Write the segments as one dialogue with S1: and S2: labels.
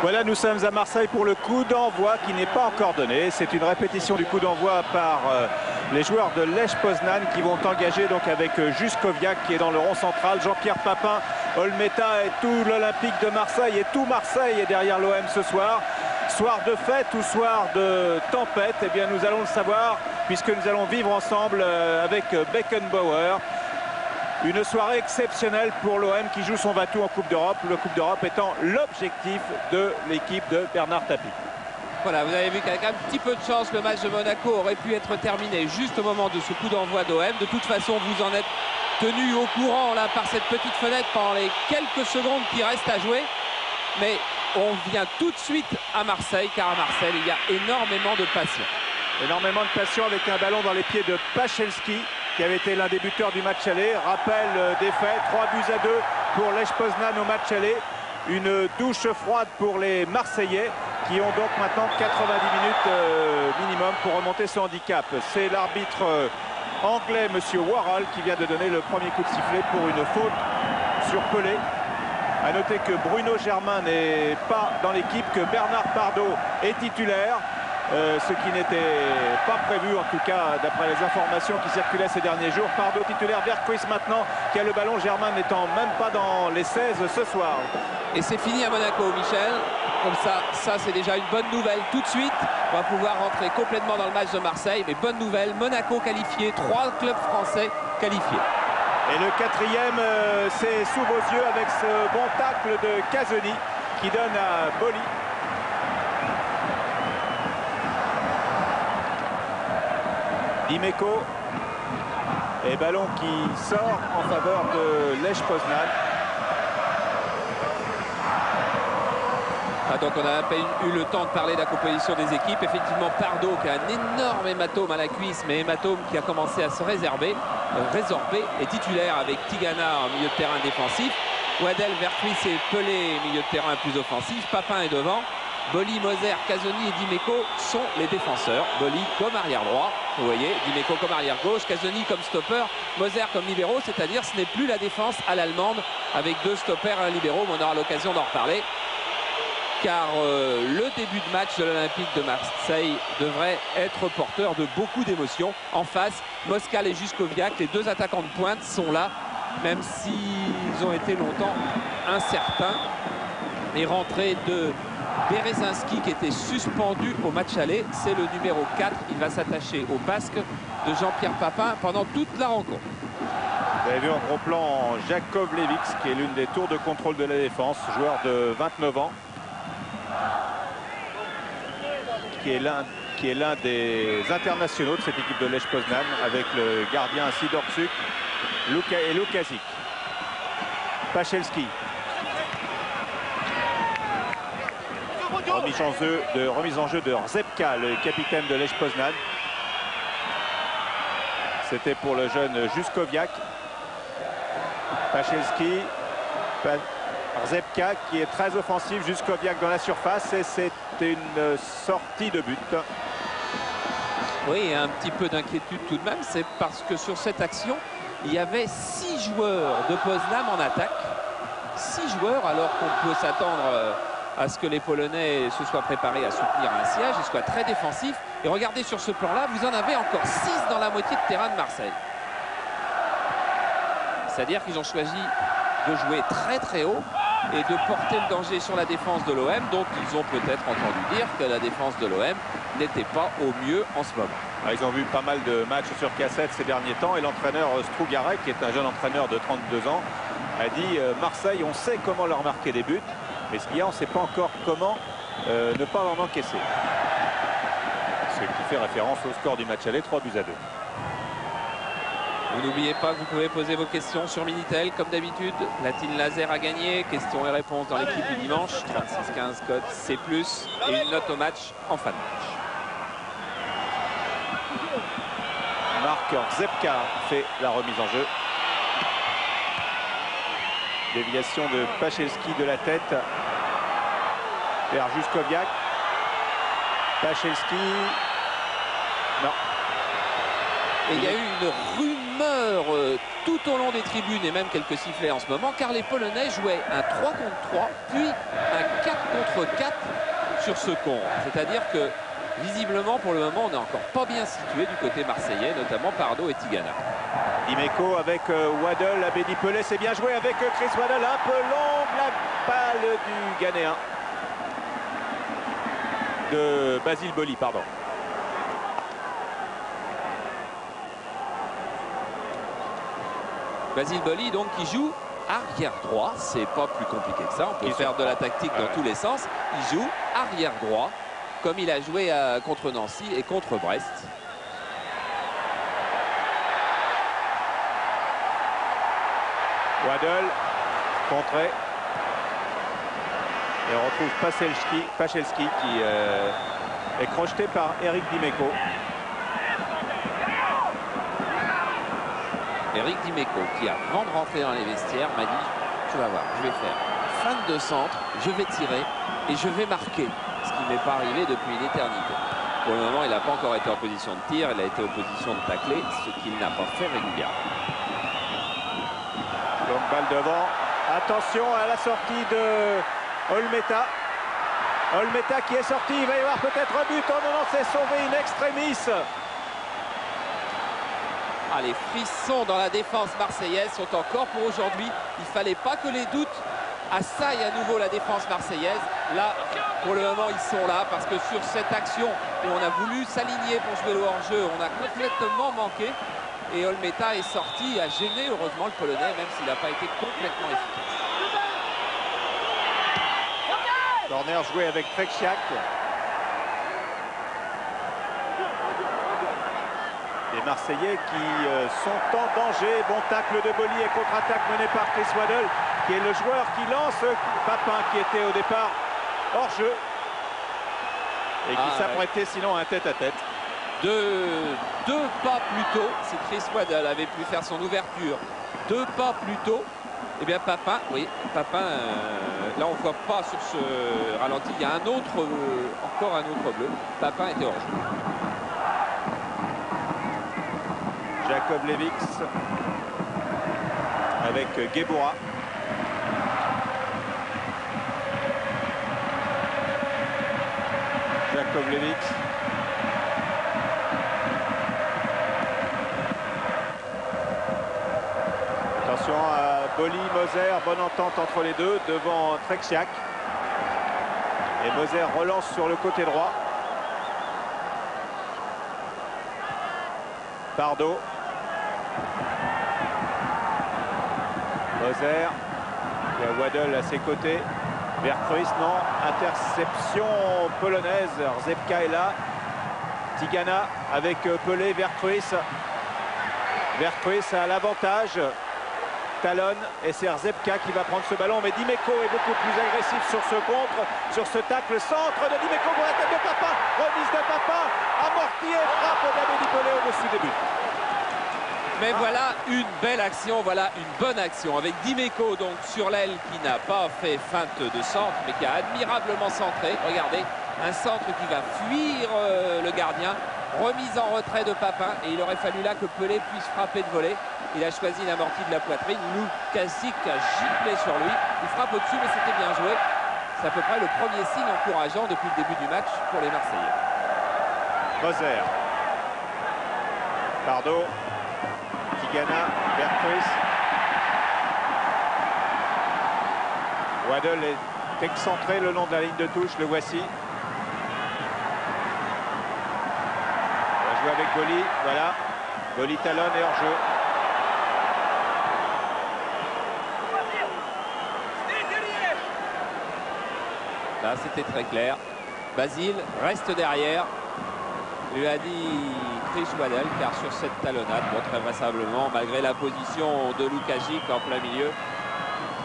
S1: Voilà, nous sommes à Marseille pour le coup d'envoi qui n'est pas encore donné. C'est une répétition du coup d'envoi par les joueurs de Lech Poznan qui vont engager donc avec Juskoviak qui est dans le rond central, Jean-Pierre Papin, Olmeta et tout l'Olympique de Marseille et tout Marseille est derrière l'OM ce soir. Soir de fête ou soir de tempête, eh bien nous allons le savoir puisque nous allons vivre ensemble avec Beckenbauer. Une soirée exceptionnelle pour l'OM qui joue son va-tout en Coupe d'Europe. Le Coupe d'Europe étant l'objectif de l'équipe de Bernard Tapie.
S2: Voilà, vous avez vu qu'avec un petit peu de chance, le match de Monaco aurait pu être terminé juste au moment de ce coup d'envoi d'OM. De toute façon, vous en êtes tenu au courant là par cette petite fenêtre pendant les quelques secondes qui restent à jouer. Mais on vient tout de suite à Marseille, car à Marseille, il y a énormément de passion.
S1: Énormément de passion avec un ballon dans les pieds de Pachelski, qui avait été l'un des buteurs du match aller. Rappel des faits, 3-2 pour Lech Poznan au match aller. Une douche froide pour les Marseillais qui ont donc maintenant 90 minutes minimum pour remonter ce handicap. C'est l'arbitre anglais, monsieur Worrall, qui vient de donner le premier coup de sifflet pour une faute sur Pelé. A noter que Bruno Germain n'est pas dans l'équipe, que Bernard Pardo est titulaire. Ce qui n'était pas prévu en tout cas d'après les informations qui circulaient ces derniers jours. Pardo titulaire, Berghuis maintenant qui a le ballon, Germain n'étant même pas dans les 16 ce soir.
S2: Et c'est fini à Monaco, Michel. Comme ça c'est déjà une bonne nouvelle tout de suite. On va pouvoir rentrer complètement dans le match de Marseille. Mais bonne nouvelle, Monaco qualifié, 3 clubs français qualifiés.
S1: Et le quatrième, c'est sous vos yeux avec ce bon tacle de Casoni qui donne à Boli. Dimeco et ballon qui sort en faveur de Lech Poznan.
S2: Donc on a à peine eu le temps de parler de la composition des équipes. Effectivement, Pardo qui a un énorme hématome à la cuisse, mais hématome qui a commencé à se résorber, est titulaire avec Tigana en milieu de terrain défensif. Waddell, Berghuis et Pelé, milieu de terrain plus offensif. Papin est devant. Boli, Moser, Casoni et Dimeco sont les défenseurs. Boli comme arrière droit, vous voyez, Dimeco comme arrière gauche, Casoni comme stopper, Moser comme libéraux, c'est-à-dire ce n'est plus la défense à l'allemande avec 2 stoppers et un libéraux, mais on aura l'occasion d'en reparler. Car le début de match de l'Olympique de Marseille devrait être porteur de beaucoup d'émotions. En face, Moskal et Juskoviak, les 2 attaquants de pointe sont là, même s'ils ont été longtemps incertains. Les rentrées de Berezinski qui était suspendu au match aller, c'est le numéro 4. Il va s'attacher au basque de Jean-Pierre Papin pendant toute la rencontre.
S1: Vous avez vu en gros plan Jakov Leviks qui est l'une des tours de contrôle de la défense, joueur de 29 ans. Qui est l'un des internationaux de cette équipe de Lech Poznan avec le gardien Sidorczuk et Lukazic. Pachelski. Remise en jeu de Rzepka, le capitaine de Lech Poznan. C'était pour le jeune Juskoviak. Pachelski. Rzepka qui est très offensif, Juskoviak dans la surface et c'est une sortie de but.
S2: Oui, un petit peu d'inquiétude tout de même, c'est parce que sur cette action, il y avait 6 joueurs de Poznan en attaque. 6 joueurs alors qu'on peut s'attendre à ce que les Polonais se soient préparés à soutenir un siège et soient très défensifs. Et regardez sur ce plan-là, vous en avez encore 6 dans la moitié de terrain de Marseille. C'est-à-dire qu'ils ont choisi de jouer très très haut et de porter le danger sur la défense de l'OM, dont ils ont peut-être entendu dire que la défense de l'OM n'était pas au mieux en ce moment.
S1: Ils ont vu pas mal de matchs sur cassette ces derniers temps et l'entraîneur Strugarek, qui est un jeune entraîneur de 32 ans, a dit Marseille, on sait comment leur marquer des buts, mais ce qu'il y a, on ne sait pas encore comment ne pas vraiment encaisser. Ce qui fait référence au score du match aller, 3-2.
S2: Vous n'oubliez pas que vous pouvez poser vos questions sur Minitel, comme d'habitude. Latine Laser a gagné. Questions et réponses dans l'équipe du dimanche. 36-15 code C+. Et une note au match en fin de match.
S1: Marc Rzepka fait la remise en jeu. Déviation de Pachelski de la tête vers Juskoviak. Pachelski. Non.
S2: Et il y a eu une rumeur tout au long des tribunes et même quelques sifflets en ce moment, car les Polonais jouaient un 3 contre 3, puis un 4 contre 4 sur ce compte. C'est-à-dire que visiblement, pour le moment, on n'est encore pas bien situé du côté marseillais, notamment Pardo et Tigana.
S1: Dimeco avec Waddle, Abedi Pelé, c'est bien joué avec Chris Waddle, un peu longue la balle du Ghanéen. De Basile Boli, pardon.
S2: Basile Boli, donc, qui joue arrière droit. C'est pas plus compliqué que ça. On peut faire de la tactique dans tous les sens. Il joue arrière droit, comme il a joué contre Nancy et contre Brest.
S1: Waddle, contré. Et on retrouve Pachelski qui est crocheté par Eric Dimeco.
S2: Eric Dimeco qui, avant de rentrer dans les vestiaires, m'a dit: tu vas voir, je vais faire feinte de centre, je vais tirer et je vais marquer. Ce qui n'est pas arrivé depuis une éternité. Pour le moment, il n'a pas encore été en position de tir, il a été en position de tacler, ce qu'il n'a pas fait régulièrement.
S1: Donc balle devant. Attention à la sortie de Olmeta. Olmeta qui est sorti, il va y avoir peut-être un but. Oh non, non, c'est sauvé in extremis.
S2: Ah, les frissons dans la défense marseillaise sont encore pour aujourd'hui. Il ne fallait pas que les doutes assaillent à nouveau la défense marseillaise. Là, pour le moment, ils sont là parce que sur cette action où on a voulu s'aligner pour jouer le hors-jeu, on a complètement manqué. Et Olmeta est sorti, a gêné heureusement le Polonais, même s'il n'a pas été complètement efficace.
S1: Corner joué avec Treksiak. Les Marseillais qui sont en danger. Bon tacle de Boli et contre-attaque menée par Chris Waddle, qui est le joueur qui lance Papin, qui était au départ hors-jeu. Et qui s'apprêtait sinon à un tête-à-tête.
S2: Deux pas plus tôt, si Chris Waddle avait pu faire son ouverture 2 pas plus tôt, eh bien Papin, oui, Papin, là on ne voit pas sur ce ralenti, il y a un autre, encore un autre bleu. Papin était hors jeu.
S1: Jacob Levix avec Gueboura. Jacob Levix. Attention à Boli, Moser, bonne entente entre les deux devant Treksiak. Et Moser relance sur le côté droit. Pardo. Moser. Il y a Waddle à ses côtés. Vercruis, non. Interception polonaise. Rzepka est là. Tigana avec Pelé, Vercruis. Vercruis a l'avantage. Talonne et c'est Rzepka qui va prendre ce ballon, mais Dimeco est beaucoup plus agressif sur ce contre, sur ce tacle. Centre de Dimeco pour la tête de Papin, remise de Papin, amorti et frappe d'Abedi Pelé au-dessus des buts.
S2: Mais voilà une belle action, voilà une bonne action avec Dimeco donc sur l'aile qui n'a pas fait feinte de centre mais qui a admirablement centré. Regardez, un centre qui va fuir le gardien, remise en retrait de Papin et il aurait fallu là que Pelé puisse frapper de volée. Il a choisi l'amorti de la poitrine. Lukasic a giclé sur lui. Il frappe au-dessus, mais c'était bien joué. C'est à peu près le premier signe encourageant depuis le début du match pour les Marseillais.
S1: Moser. Pardo. Tigana. Vercruis. Waddle est excentré le long de la ligne de touche. Le voici. On va jouer avec Boli. Voilà. Boli talonne et hors-jeu.
S2: Là, c'était très clair. Basile reste derrière. Lui a dit Chris Waddle, car sur cette talonnade, bon, très vraisemblablement, malgré la position de Lukasic en plein milieu,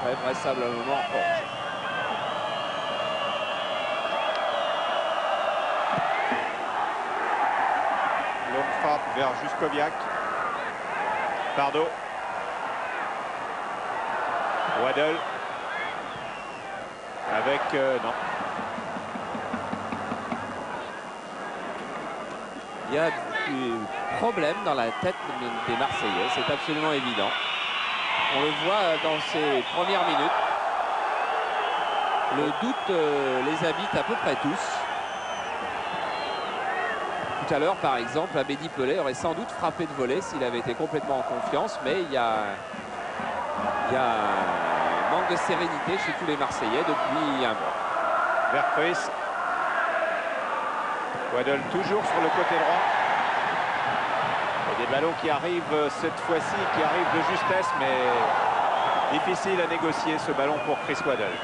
S2: très vraisemblablement hors.
S1: Longue frappe vers Juskoviak. Pardo. Waddle. Avec non.
S2: Il y a problème dans la tête des Marseillais, c'est absolument évident. On le voit dans ces premières minutes. Le doute les habite à peu près tous. Tout à l'heure, par exemple, Abedi Pelé aurait sans doute frappé de volée s'il avait été complètement en confiance, mais il y a un manque de sérénité chez tous les Marseillais depuis un mois.
S1: Vercruis. Waddle toujours sur le côté droit. Et des ballons qui arrivent cette fois-ci, qui arrivent de justesse, mais difficile à négocier ce ballon pour Chris Waddle.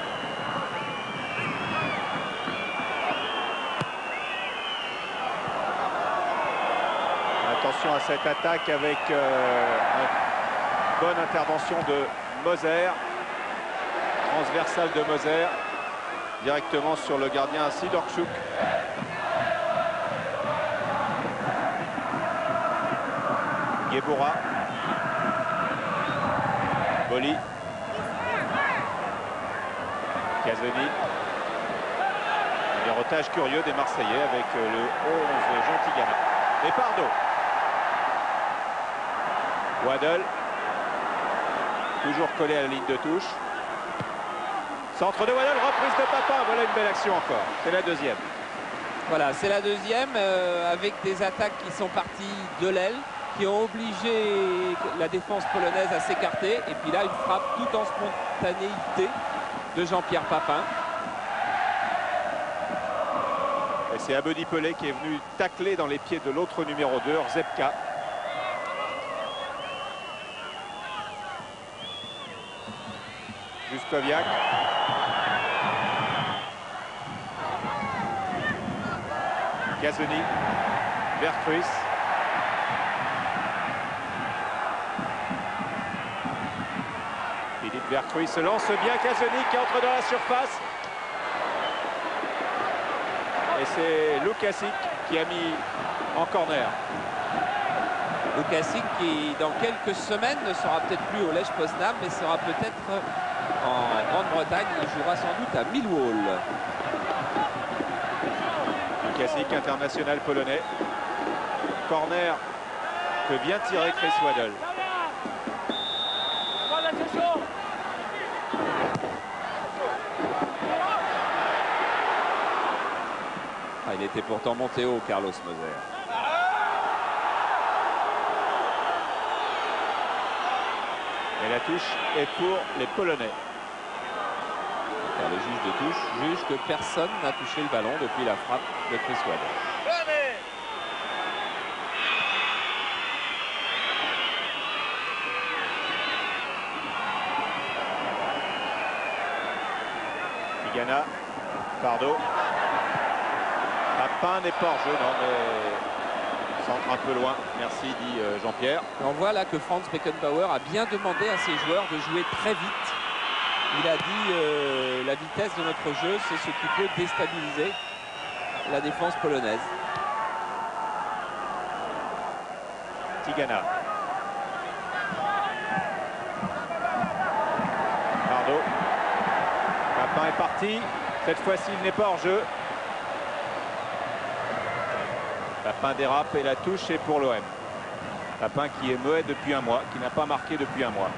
S1: Attention à cette attaque avec une bonne intervention de Moser. Transversale de Moser. Directement sur le gardien Sidorchuk. Gueboura. Boli. Casoni. Des retages curieux des Marseillais avec le 11 Jean Tigana. Et Pardo. Waddle. Toujours collé à la ligne de touche. Centre de Waddle, reprise de Papin. Voilà une belle action encore. C'est la deuxième.
S2: Voilà, c'est la deuxième avec des attaques qui sont parties de l'aile, qui ont obligé la défense polonaise à s'écarter. Et puis là, une frappe tout en spontanéité de Jean-Pierre Papin.
S1: Et c'est Abedi Pelé qui est venu tacler dans les pieds de l'autre numéro 2, Rzepka. Justoviak. Casoni. Vercruis. Philippe Vercruis se lance bien. Casoni qui entre dans la surface. Et c'est Lukasic qui a mis en corner.
S2: Lukasic qui, dans quelques semaines, ne sera peut-être plus au Lech Poznan, mais sera peut-être en Grande-Bretagne. Il jouera sans doute à Millwall.
S1: Lukasic, international polonais. Corner que vient tirer Chris Waddle.
S2: Ah, il était pourtant monté haut, Carlos Moser.
S1: Et la touche est pour les Polonais.
S2: Car le juge de touche juge que personne n'a touché le ballon depuis la frappe de Chris Waddle.
S1: Tigana, Pardo. Papin n'est pas en jeu, non, mais centre un peu loin. Merci, dit Jean-Pierre.
S2: On voit là que Franz Beckenbauer a bien demandé à ses joueurs de jouer très vite. Il a dit la vitesse de notre jeu, c'est ce qui peut déstabiliser la défense polonaise.
S1: Tigana. Pardo. Papin est parti. Cette fois-ci, il n'est pas hors jeu. Papin dérape et la touche est pour l'OM. Papin qui est muet depuis un mois, qui n'a pas marqué depuis un mois.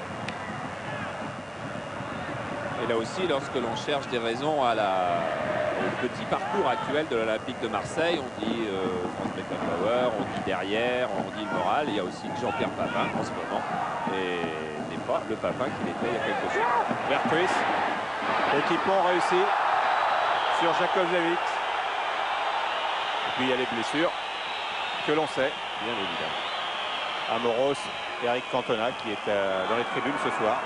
S2: Et là aussi, lorsque l'on cherche des raisons au petit parcours actuel de l'Olympique de Marseille, on dit Franz Beckenbauer, on dit derrière, on dit le moral. Il y a aussi Jean-Pierre Papin en ce moment. Et n'est pas le Papin qu'il était il y a quelques jours.
S1: Vercruis. Petit pont réussi sur Jakovljevic. Et puis il y a les blessures que l'on sait, bien évidemment. Amoros, Eric Cantona qui est dans les tribunes ce soir.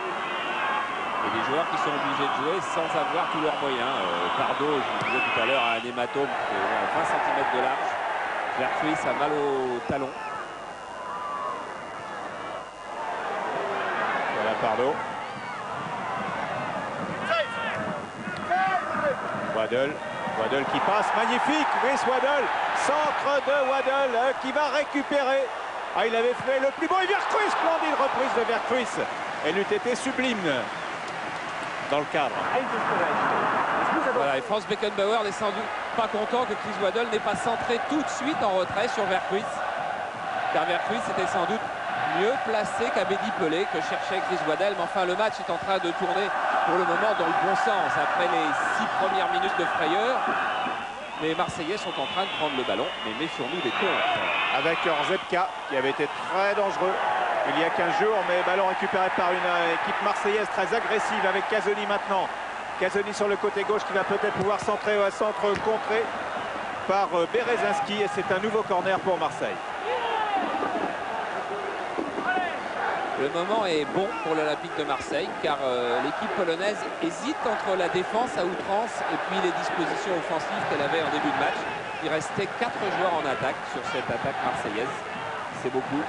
S2: Et des joueurs qui sont obligés de jouer sans avoir tous leurs moyens. Pardo, je vous disais tout à l'heure, a un hématome qui est à 20 cm de large. Vercruis a mal au talon.
S1: Voilà Pardo. Waddle qui passe, magnifique, Chris Waddle, centre de Waddle qui va récupérer. Ah, il avait fait le plus beau, et Vercruis, splendide reprise de Vercruis. Elle eût été sublime dans le cadre.
S2: Voilà, et Franz Beckenbauer n'est sans doute pas content que Chris Waddle n'ait pas centré tout de suite en retrait sur Vercruis. car Vercruis était sans doute mieux placé qu'Abedi Pelé, que cherchait Chris Waddell. Mais enfin, le match est en train de tourner pour le moment dans le bon sens après les 6 premières minutes de frayeur. Les Marseillais sont en train de prendre le ballon, mais méfions-nous des contres.
S1: Avec Orzebka qui avait été très dangereux il y a 15 jours, mais ballon récupéré par une équipe marseillaise très agressive avec Casoni maintenant. Casoni sur le côté gauche qui va peut-être pouvoir centrer au centre contré par Berezinski, et c'est un nouveau corner pour Marseille.
S2: Le moment est bon pour l'Olympique de Marseille, car l'équipe polonaise hésite entre la défense à outrance et puis les dispositions offensives qu'elle avait en début de match. Il restait 4 joueurs en attaque sur cette attaque marseillaise. C'est beaucoup.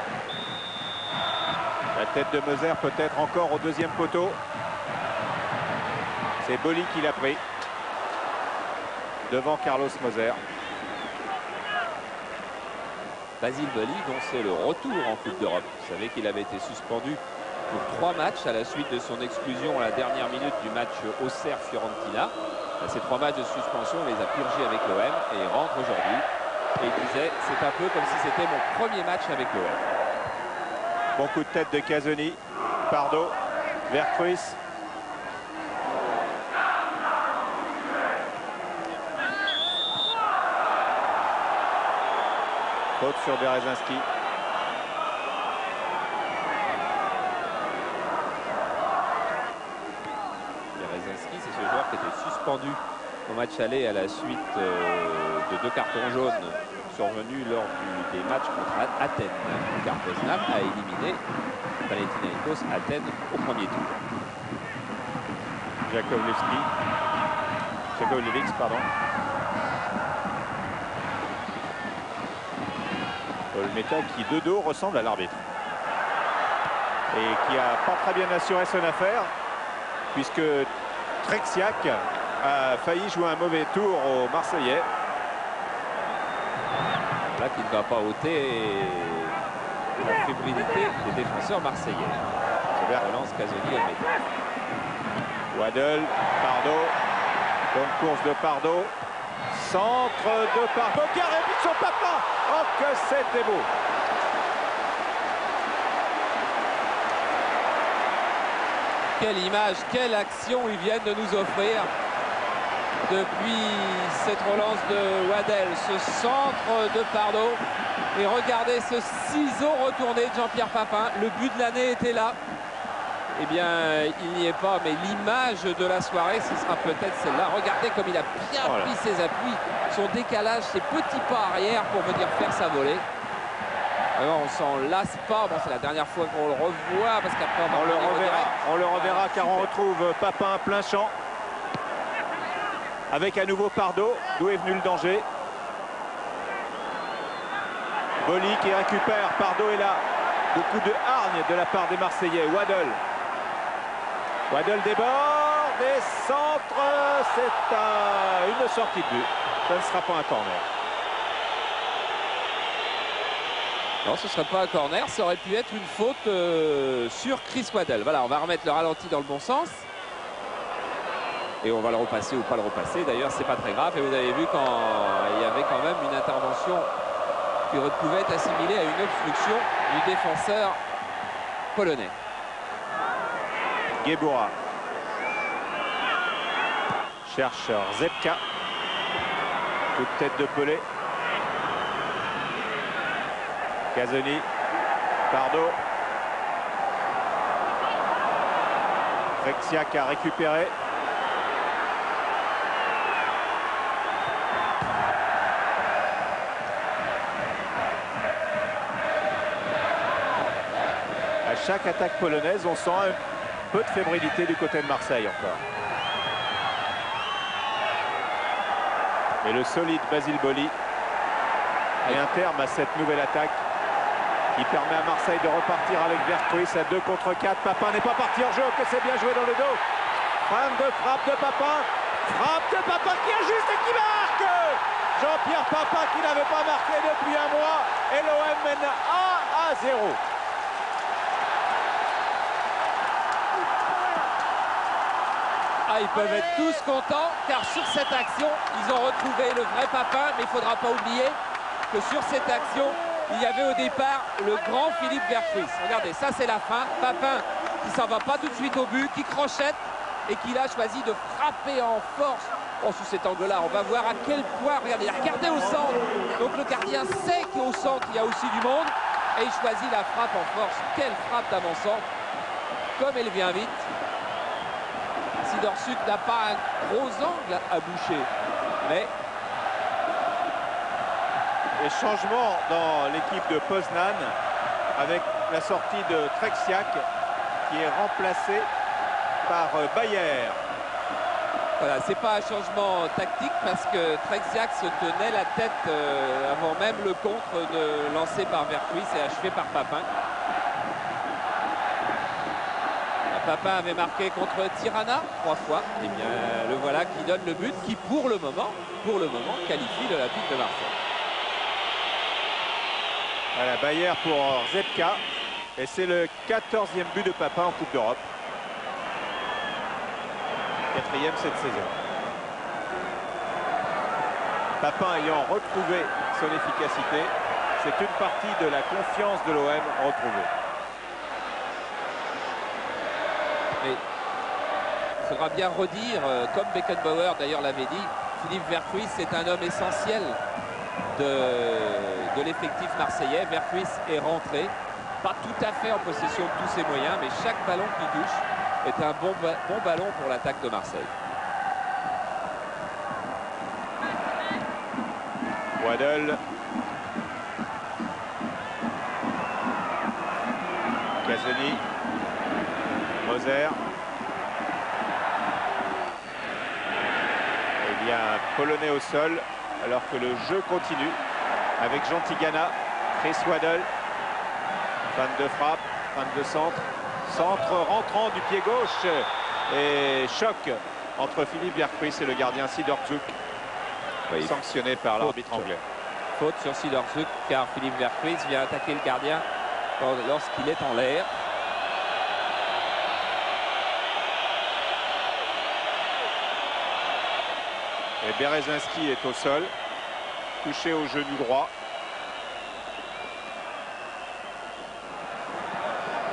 S1: La tête de Moser peut-être encore au deuxième poteau. C'est Boli qui l'a pris devant Carlos Moser.
S2: Basile Boli, dont c'est le retour en Coupe d'Europe. Vous savez qu'il avait été suspendu pour 3 matchs à la suite de son exclusion à la dernière minute du match Auxerre-Fiorentina. Ces 3 matchs de suspension, il les a purgés avec l'OM et il rentre aujourd'hui. Et il disait, c'est un peu comme si c'était mon premier match avec l'OM.
S1: Bon coup de tête de Casoni. Pardo, Vercruis. Faute sur Berezinski.
S2: Berezinski, c'est ce joueur qui était suspendu au match aller à la suite de 2 cartons jaunes survenus lors des matchs contre Athènes. Car Poznan a éliminé Panathinaikos Athènes au premier tour.
S1: Jakovlevic, pardon. Olmeta qui de dos ressemble à l'arbitre et qui a pas très bien assuré son affaire, puisque Trexiac a failli jouer un mauvais tour aux Marseillais.
S2: Là qui ne va pas ôter la fébrilité des défenseurs marseillais. Relance Casoni au métier.
S1: Waddell, Pardo, bonne course de Pardo. Centre de Pardo qui a réussi son papa. Oh que c'était beau.
S2: Quelle image, quelle action ils viennent de nous offrir depuis cette relance de Waddell, ce centre de Pardo. Et regardez ce ciseau retourné de Jean-Pierre Papin. Le but de l'année était là. Eh bien, il n'y est pas, mais l'image de la soirée, ce sera peut-être celle-là. Regardez comme il a bien pris ses appuis, son décalage, ses petits pas arrière pour venir faire sa volée. Alors, on s'en lasse pas. Bon, c'est la dernière fois qu'on le revoit, parce qu'après
S1: on le reverra car on retrouve Papin plein champ. Avec à nouveau Pardo, d'où est venu le danger. Boli qui récupère, Pardo est là. Beaucoup de hargne de la part des Marseillais. Waddell déborde et centre. C'est une sortie de but. Ça ne sera pas un corner.
S2: Non, ce ne serait pas un corner. Ça aurait pu être une faute sur Chris Waddell. Voilà, on va remettre le ralenti dans le bon sens. Et on va le repasser ou pas le repasser. D'ailleurs, c'est pas très grave. Et vous avez vu quand il y avait quand même une intervention qui pouvait être assimilée à une obstruction du défenseur polonais.
S1: Gebura cherche Zepka. Coup de tête de Pelé. Casoni. Pardo. Trexiac a récupéré. À chaque attaque polonaise, on sent un peu de fébrilité du côté de Marseille encore. Et le solide Basile Boli met un terme à cette nouvelle attaque qui permet à Marseille de repartir avec Vercruis à 2 contre 4. Papin n'est pas parti en jeu, que c'est bien joué dans le dos. Frappe de Papin qui ajuste et qui marque. Jean-Pierre Papin qui n'avait pas marqué depuis un mois et l'OM mène 1-0.
S2: Ah, ils peuvent être tous contents car sur cette action, ils ont retrouvé le vrai Papin. Mais il ne faudra pas oublier que sur cette action, il y avait au départ le grand Philippe Vercruis. Regardez, ça c'est la fin. Papin qui s'en va pas tout de suite au but, qui crochette et qui a choisi de frapper en force. Oh, sous cet angle-là, on va voir à quel point, regardez, il a regardé au centre. Donc le gardien sait qu'au centre, il y a aussi du monde. Et il choisit la frappe en force. Quelle frappe d'avant-centre. Comme elle vient vite. Sidorsuk n'a pas un gros angle à boucher. Mais
S1: les changements dans l'équipe de Poznan avec la sortie de Treksiak qui est remplacé par Bayer.
S2: Voilà, c'est pas un changement tactique parce que Treksiak se tenait la tête avant même le contre lancé par Vercruis et achevé par Papin. Papin avait marqué contre Tirana 3 fois. Et bien le voilà qui donne le but qui pour le moment qualifie l'Olympique de Marseille.
S1: Voilà, Bayer pour Zebka. Et c'est le 14e but de Papin en Coupe d'Europe. 4e cette saison. Papin ayant retrouvé son efficacité, c'est une partie de la confiance de l'OM retrouvée.
S2: Et il faudra bien redire, comme Beckenbauer d'ailleurs l'avait dit, Philippe Vercruis c'est un homme essentiel de l'effectif marseillais. Vercruis est rentré, pas tout à fait en possession de tous ses moyens, mais chaque ballon qu'il touche est un bon ballon pour l'attaque de Marseille.
S1: Waddle. Casoni. Moser. Il y a un Polonais au sol alors que le jeu continue avec Jean Tigana, Chris Waddle. Fin de frappe, fin de centre. Centre rentrant du pied gauche et choc entre Philippe Vercruis et le gardien Sidorsuk, sanctionné par l'arbitre anglais.
S2: Faute sur Sidorsuk car Philippe Vercruis vient attaquer le gardien lorsqu'il est en l'air.
S1: Et Berezinski est au sol, touché au genou droit.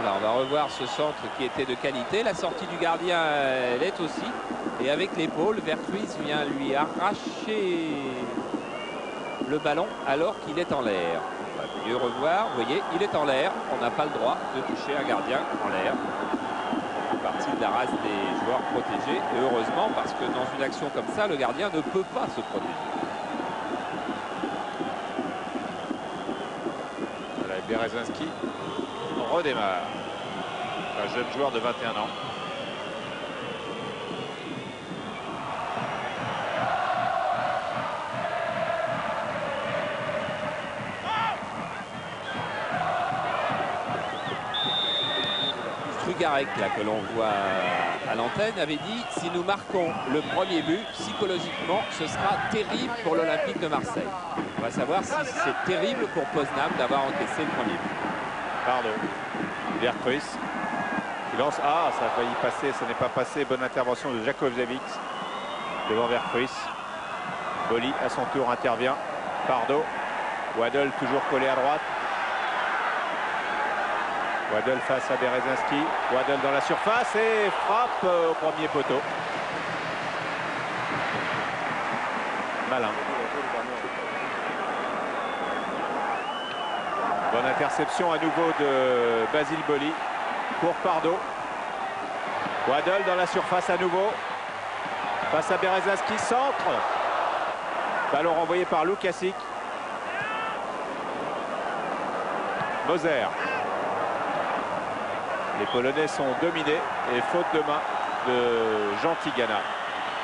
S2: Là, on va revoir ce centre qui était de qualité. La sortie du gardien, elle est aussi. Et avec l'épaule, Vercruis vient lui arracher le ballon alors qu'il est en l'air. On va mieux revoir. Vous voyez, il est en l'air. On n'a pas le droit de toucher un gardien en l'air. C'est partie de la race des joueurs protégés. Et heureusement, parce que dans une action comme ça, le gardien ne peut pas se protéger.
S1: Voilà, Berezinski redémarre. Un jeune joueur de 21 ans.
S2: Strugarek, là, que l'on voit à l'antenne, avait dit si nous marquons le premier but, psychologiquement, ce sera terrible pour l'Olympique de Marseille. On va savoir si c'est terrible pour Poznan d'avoir encaissé le premier but.
S1: Pardon. Vercruis qui lance. Ah, ça a failli passer, ça n'est pas passé. Bonne intervention de Jakovljevic devant Vercruis. Boli à son tour intervient. Pardo. Waddle toujours collé à droite. Waddle face à Berezinski. Waddle dans la surface et frappe au premier poteau. Malin. Bonne interception à nouveau de Basile Boli pour Pardo. Waddle dans la surface à nouveau. Face à Berezinski, centre. Ballon renvoyé par Lukasic. Moser. Les Polonais sont dominés et faute de main de Jean Tigana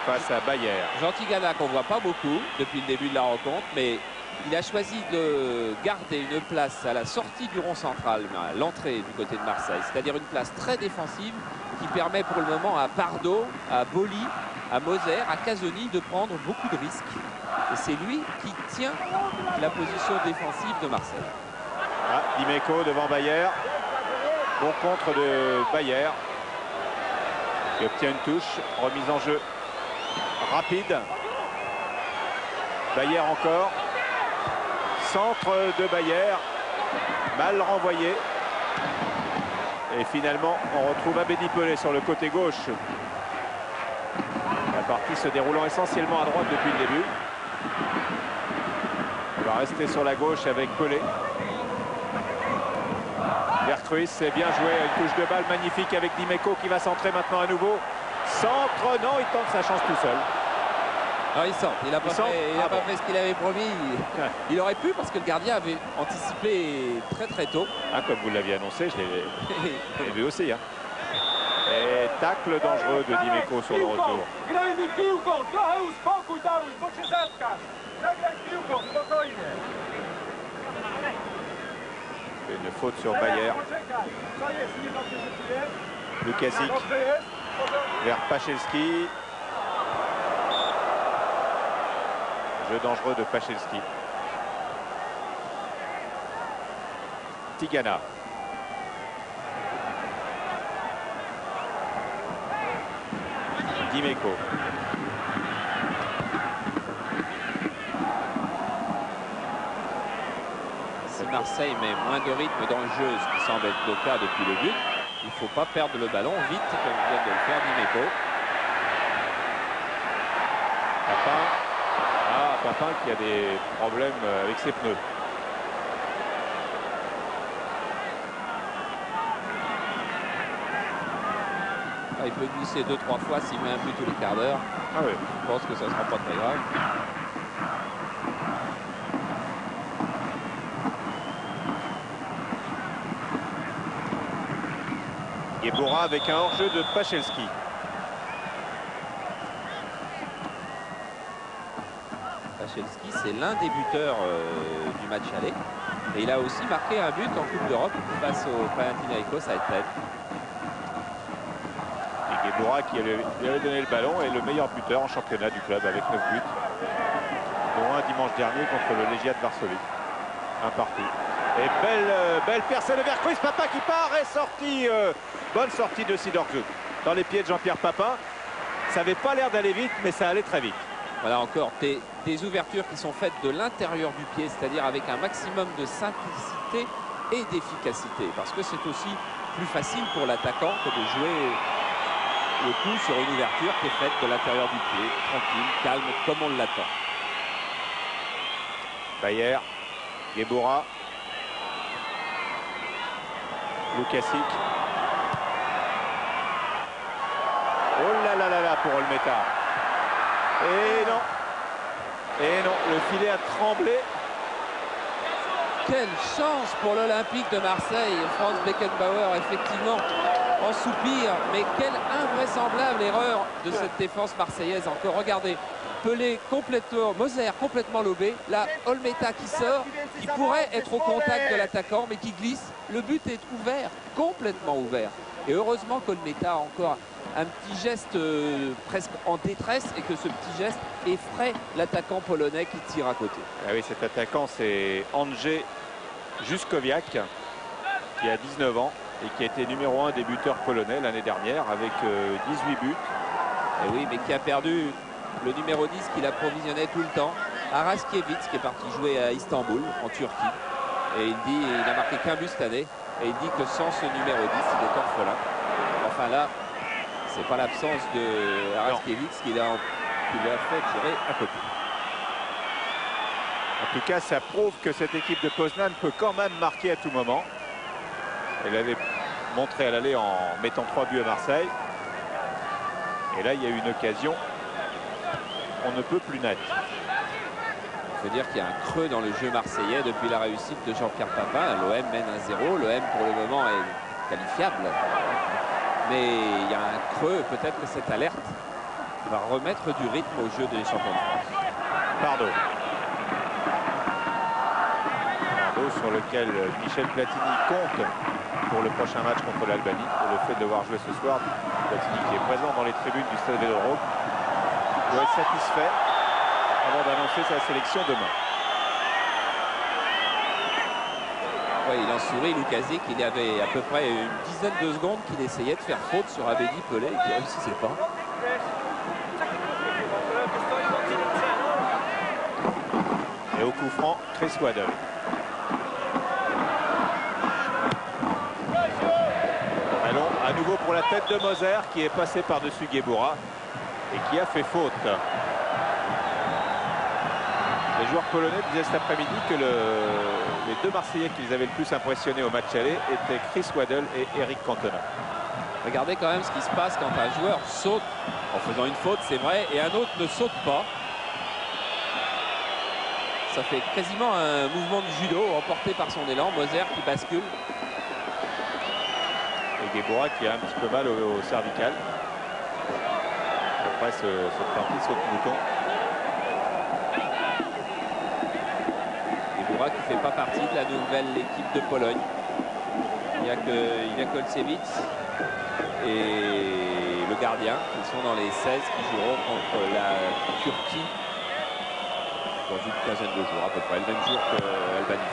S1: face à Bayer.
S2: Jean Tigana qu'on ne voit pas beaucoup depuis le début de la rencontre, mais il a choisi de garder une place à la sortie du rond central, à l'entrée du côté de Marseille. C'est-à-dire une place très défensive qui permet pour le moment à Pardo, à Boli, à Moser, à Casoni de prendre beaucoup de risques. Et c'est lui qui tient la position défensive de Marseille.
S1: Ah, Dimeco devant Bayer. Bon contre de Bayer. Qui obtient une touche. Remise en jeu rapide. Bayer encore. Centre de Bayer. Mal renvoyé. Et finalement, on retrouve Abedi Pelé sur le côté gauche. La partie se déroulant essentiellement à droite depuis le début. On va rester sur la gauche avec Pelé. Vercruis, c'est bien joué. Une touche de balle magnifique avec Dimeco qui va centrer maintenant à nouveau. Centre, non, il tente sa chance tout seul.
S2: Alors il centre, il n'a pas, fait ce qu'il avait promis. Il aurait pu parce que le gardien avait anticipé très tôt.
S1: Ah, comme vous l'aviez annoncé, je l'ai vu aussi. Hein. Et tacle dangereux de Dimeco sur le retour. Une faute sur Bayer. Lukasic vers Pachelski. Jeu dangereux de Pachelski. Tigana. Dimeco.
S2: Si Marseille met moins de rythme dans le jeu, ce qui semble être le cas depuis le but, il ne faut pas perdre le ballon vite comme vient de le faire Dimeco.
S1: Papin qui a des problèmes avec ses pneus.
S2: Il peut glisser 2-3 fois s'il met un but tous les quarts d'heure.
S1: Ah oui.
S2: Je pense que ça ne sera pas très grave.
S1: Yeboah avec un hors-jeu de Pachelski.
S2: Pachelski, c'est l'un des buteurs du match aller. Et il a aussi marqué un but en Coupe d'Europe face au Panathinaikos à Etten.
S1: Et Yeboah qui lui avait donné le ballon est le meilleur buteur en championnat du club avec 9 buts. Dont un dimanche dernier contre le Legia de Varsovie. Un partout. Et belle percée de Vercruis, Papin qui part et sortie. Bonne sortie de Sidorczuk dans les pieds de Jean-Pierre Papin. Ça n'avait pas l'air d'aller vite, mais ça allait très vite.
S2: Voilà encore des ouvertures qui sont faites de l'intérieur du pied, c'est-à-dire avec un maximum de simplicité et d'efficacité. Parce que c'est aussi plus facile pour l'attaquant que de jouer le coup sur une ouverture qui est faite de l'intérieur du pied, tranquille, calme, comme on l'attend.
S1: Bayer, Yeboah, Lukasic. Oh là là là là pour Olmeta. Et non, le filet a tremblé.
S2: Quelle chance pour l'Olympique de Marseille. Franz Beckenbauer, effectivement, en soupir. Mais quelle invraisemblable erreur de cette défense marseillaise. Encore, regardez, Pelé complètement, Moser complètement lobé. Là, Olmeta qui sort, qui pourrait être au contact de l'attaquant, mais qui glisse. Le but est ouvert, complètement ouvert. Et heureusement qu'Olmeta a encore un petit geste presque en détresse et que ce petit geste effraie l'attaquant polonais qui tire à côté.
S1: Ah oui, cet attaquant, c'est Andrzej Juskowiak, qui a 19 ans et qui a été numéro 1 des buteurs polonais l'année dernière avec 18 buts.
S2: Et oui, mais qui a perdu le numéro 10 qu'il approvisionnait tout le temps, Araskiewicz, qui est parti jouer à Istanbul, en Turquie. Et il dit, il n'a marqué qu'un but cette année, et il dit que sans ce numéro 10, il est orphelin. Enfin là, c'est pas l'absence de Araskiewicz qui l'a fait tirer à côté.
S1: En tout cas, ça prouve que cette équipe de Poznan peut quand même marquer à tout moment. Elle avait montré à l'aller en mettant 3 buts à Marseille. Et là, il y a eu une occasion. On ne peut plus net.
S2: Il faut dire qu'il y a un creux dans le jeu marseillais depuis la réussite de Jean-Pierre Papin. L'OM mène 1-0. L'OM, pour le moment, est qualifiable. Mais il y a un creux. Peut-être que cette alerte va remettre du rythme au jeu des champions de France.
S1: Pardo, sur lequel Michel Platini compte pour le prochain match contre l'Albanie. Et le fait de devoir jouer ce soir, Platini qui est présent dans les tribunes du Stade Vélodrome doit être satisfait avant d'annoncer sa sélection demain.
S2: Oui, il en sourit, Lukasic. Il y avait à peu près une dizaine de secondes qu'il essayait de faire faute sur Abedi Pelé et qui ne réussissait pas.
S1: Et au coup franc, Chris Waddle. nouveau pour la tête de Moser qui est passé par-dessus Gueboura et qui a fait faute. Les joueurs polonais disaient cet après-midi que les deux Marseillais qui les avaient le plus impressionnés au match aller étaient Chris Waddle et Eric Cantona.
S2: Regardez quand même ce qui se passe quand un joueur saute en faisant une faute, c'est vrai, et un autre ne saute pas. Ça fait quasiment un mouvement de judo emporté par son élan. Moser qui bascule.
S1: Et Gueboura qui a un petit peu mal au cervical. Après cette partie saute mouton.
S2: Gueboura qui ne fait pas partie de la nouvelle équipe de Pologne. Il n'y a que Kolsiewicz et le gardien qui sont dans les 16 qui joueront contre la Turquie dans une quinzaine de jours à peu près, le même jour que l'Albanie.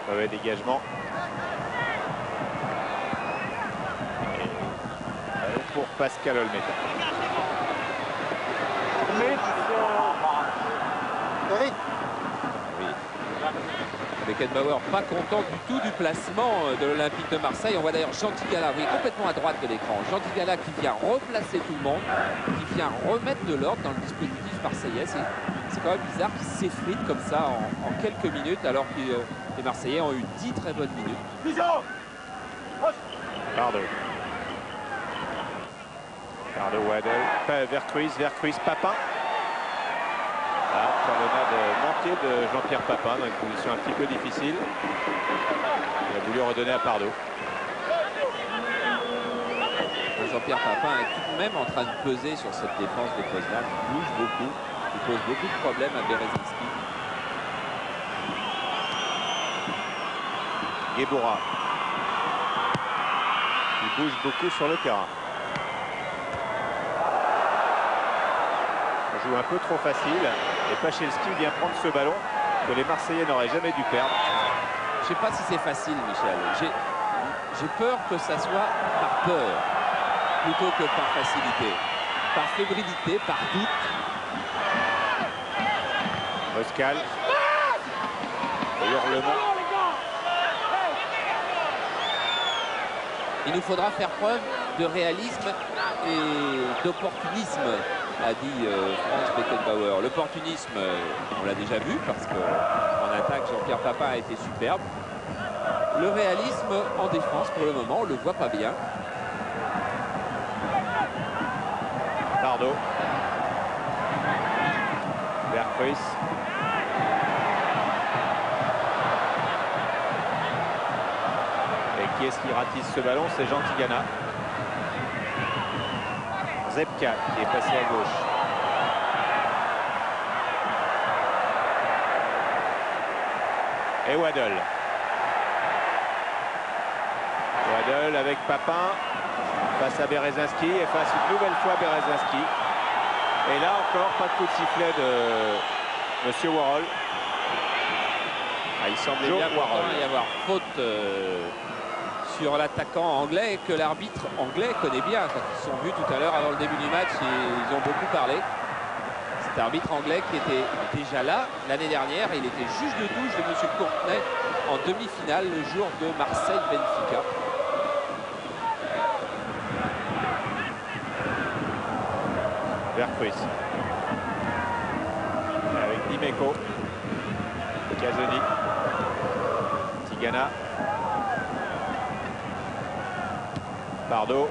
S1: Mauvais dégagement. Et pour Pascal Olmeta.
S2: Beckenbauer pas content du tout du placement de l'Olympique de Marseille. On voit d'ailleurs Jean Tigala, oui, complètement à droite de l'écran. Jean Tigala qui vient replacer tout le monde, qui vient remettre de l'ordre dans le dispositif marseillais. C'est quand même bizarre qu'il s'effrite comme ça en quelques minutes, alors que les Marseillais ont eu 10 très bonnes minutes.
S1: Pardo. Pardo Waddle. Vercruis, Papin. Talonnade manquée de Jean-Pierre Papin dans une position un petit peu difficile. Il a voulu redonner à Pardo.
S2: Jean-Pierre Papin est tout de même en train de peser sur cette défense de Poznan. Il bouge beaucoup, il pose beaucoup de problèmes à Berezinski.
S1: Gueboura. Il bouge beaucoup sur le terrain. On joue un peu trop facile. Et Pachelski vient prendre ce ballon que les Marseillais n'auraient jamais dû perdre.
S2: Je ne sais pas si c'est facile, Michel. J'ai peur que ça soit par peur plutôt que par facilité. Par fébrilité, par doute.
S1: Moscal. Et hurlement.
S2: Il nous faudra faire preuve de réalisme et d'opportunisme, a dit Franz Beckenbauer. L'opportunisme, on l'a déjà vu parce qu'en attaque, Jean-Pierre Papin a été superbe. Le réalisme en défense, pour le moment, on ne le voit pas bien.
S1: Pardo. Vercruis. Et qui est-ce qui ratisse ce ballon? C'est Jean Tigana. Zebka qui est passé à gauche. Et Waddle. Waddle avec Papin face à Berezinski et face une nouvelle fois Berezinski. Et là encore, pas de coup de sifflet de Monsieur Warhol.
S2: Il semblait bien y avoir faute sur l'attaquant anglais que l'arbitre anglais connaît bien. Quand ils se sont vus tout à l'heure avant le début du match, ils ont beaucoup parlé. Cet arbitre anglais qui était déjà là l'année dernière. Il était juge de touche de M. Courtenay en demi-finale le jour de Marseille-Benfica.
S1: Vercruis. Avec Dimeco. Casoni. Tigana. Pardo.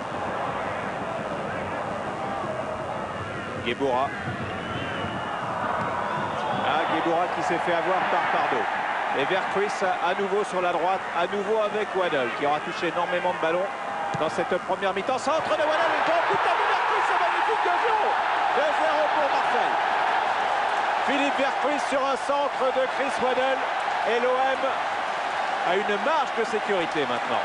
S1: Gueboura. Gueboura qui s'est fait avoir par Pardo. Et Vercruis à nouveau sur la droite, à nouveau avec Waddle qui aura touché énormément de ballons dans cette première mi-temps. Centre de Waddle, le grand coup de tête de Vercruis, c'est magnifique, 2-0. 2-0 pour Marseille. Philippe Vercruis sur un centre de Chris Waddle et l'OM a une marge de sécurité maintenant.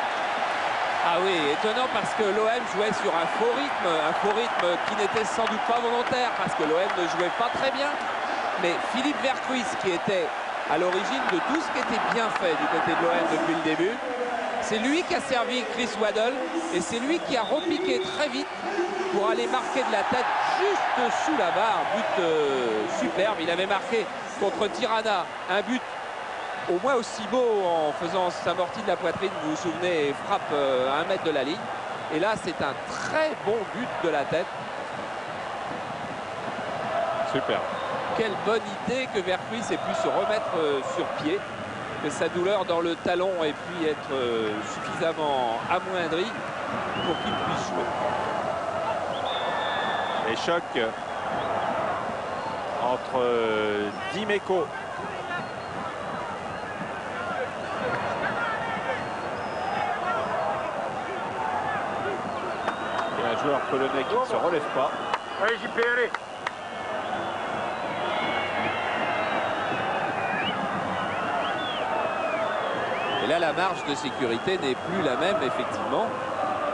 S2: Ah oui, étonnant parce que l'OM jouait sur un faux rythme qui n'était sans doute pas volontaire parce que l'OM ne jouait pas très bien. Mais Philippe Vercruis qui était à l'origine de tout ce qui était bien fait du côté de l'OM depuis le début, c'est lui qui a servi Chris Waddle et c'est lui qui a repiqué très vite pour aller marquer de la tête juste sous la barre. But superbe, il avait marqué contre Tirana un but au moins aussi beau en faisant s'amortir de la poitrine, vous vous souvenez, et frappe à 1 mètre de la ligne. Et là, c'est un très bon but de la tête.
S1: Super.
S2: Quelle bonne idée que Vercruis ait pu se remettre sur pied, que sa douleur dans le talon ait pu être suffisamment amoindrie pour qu'il puisse jouer.
S1: Et choc entre Dimeco et un joueur polonais qui ne se relève pas.
S3: Allez, j'y peux aller.
S2: Et là, la marge de sécurité n'est plus la même, effectivement,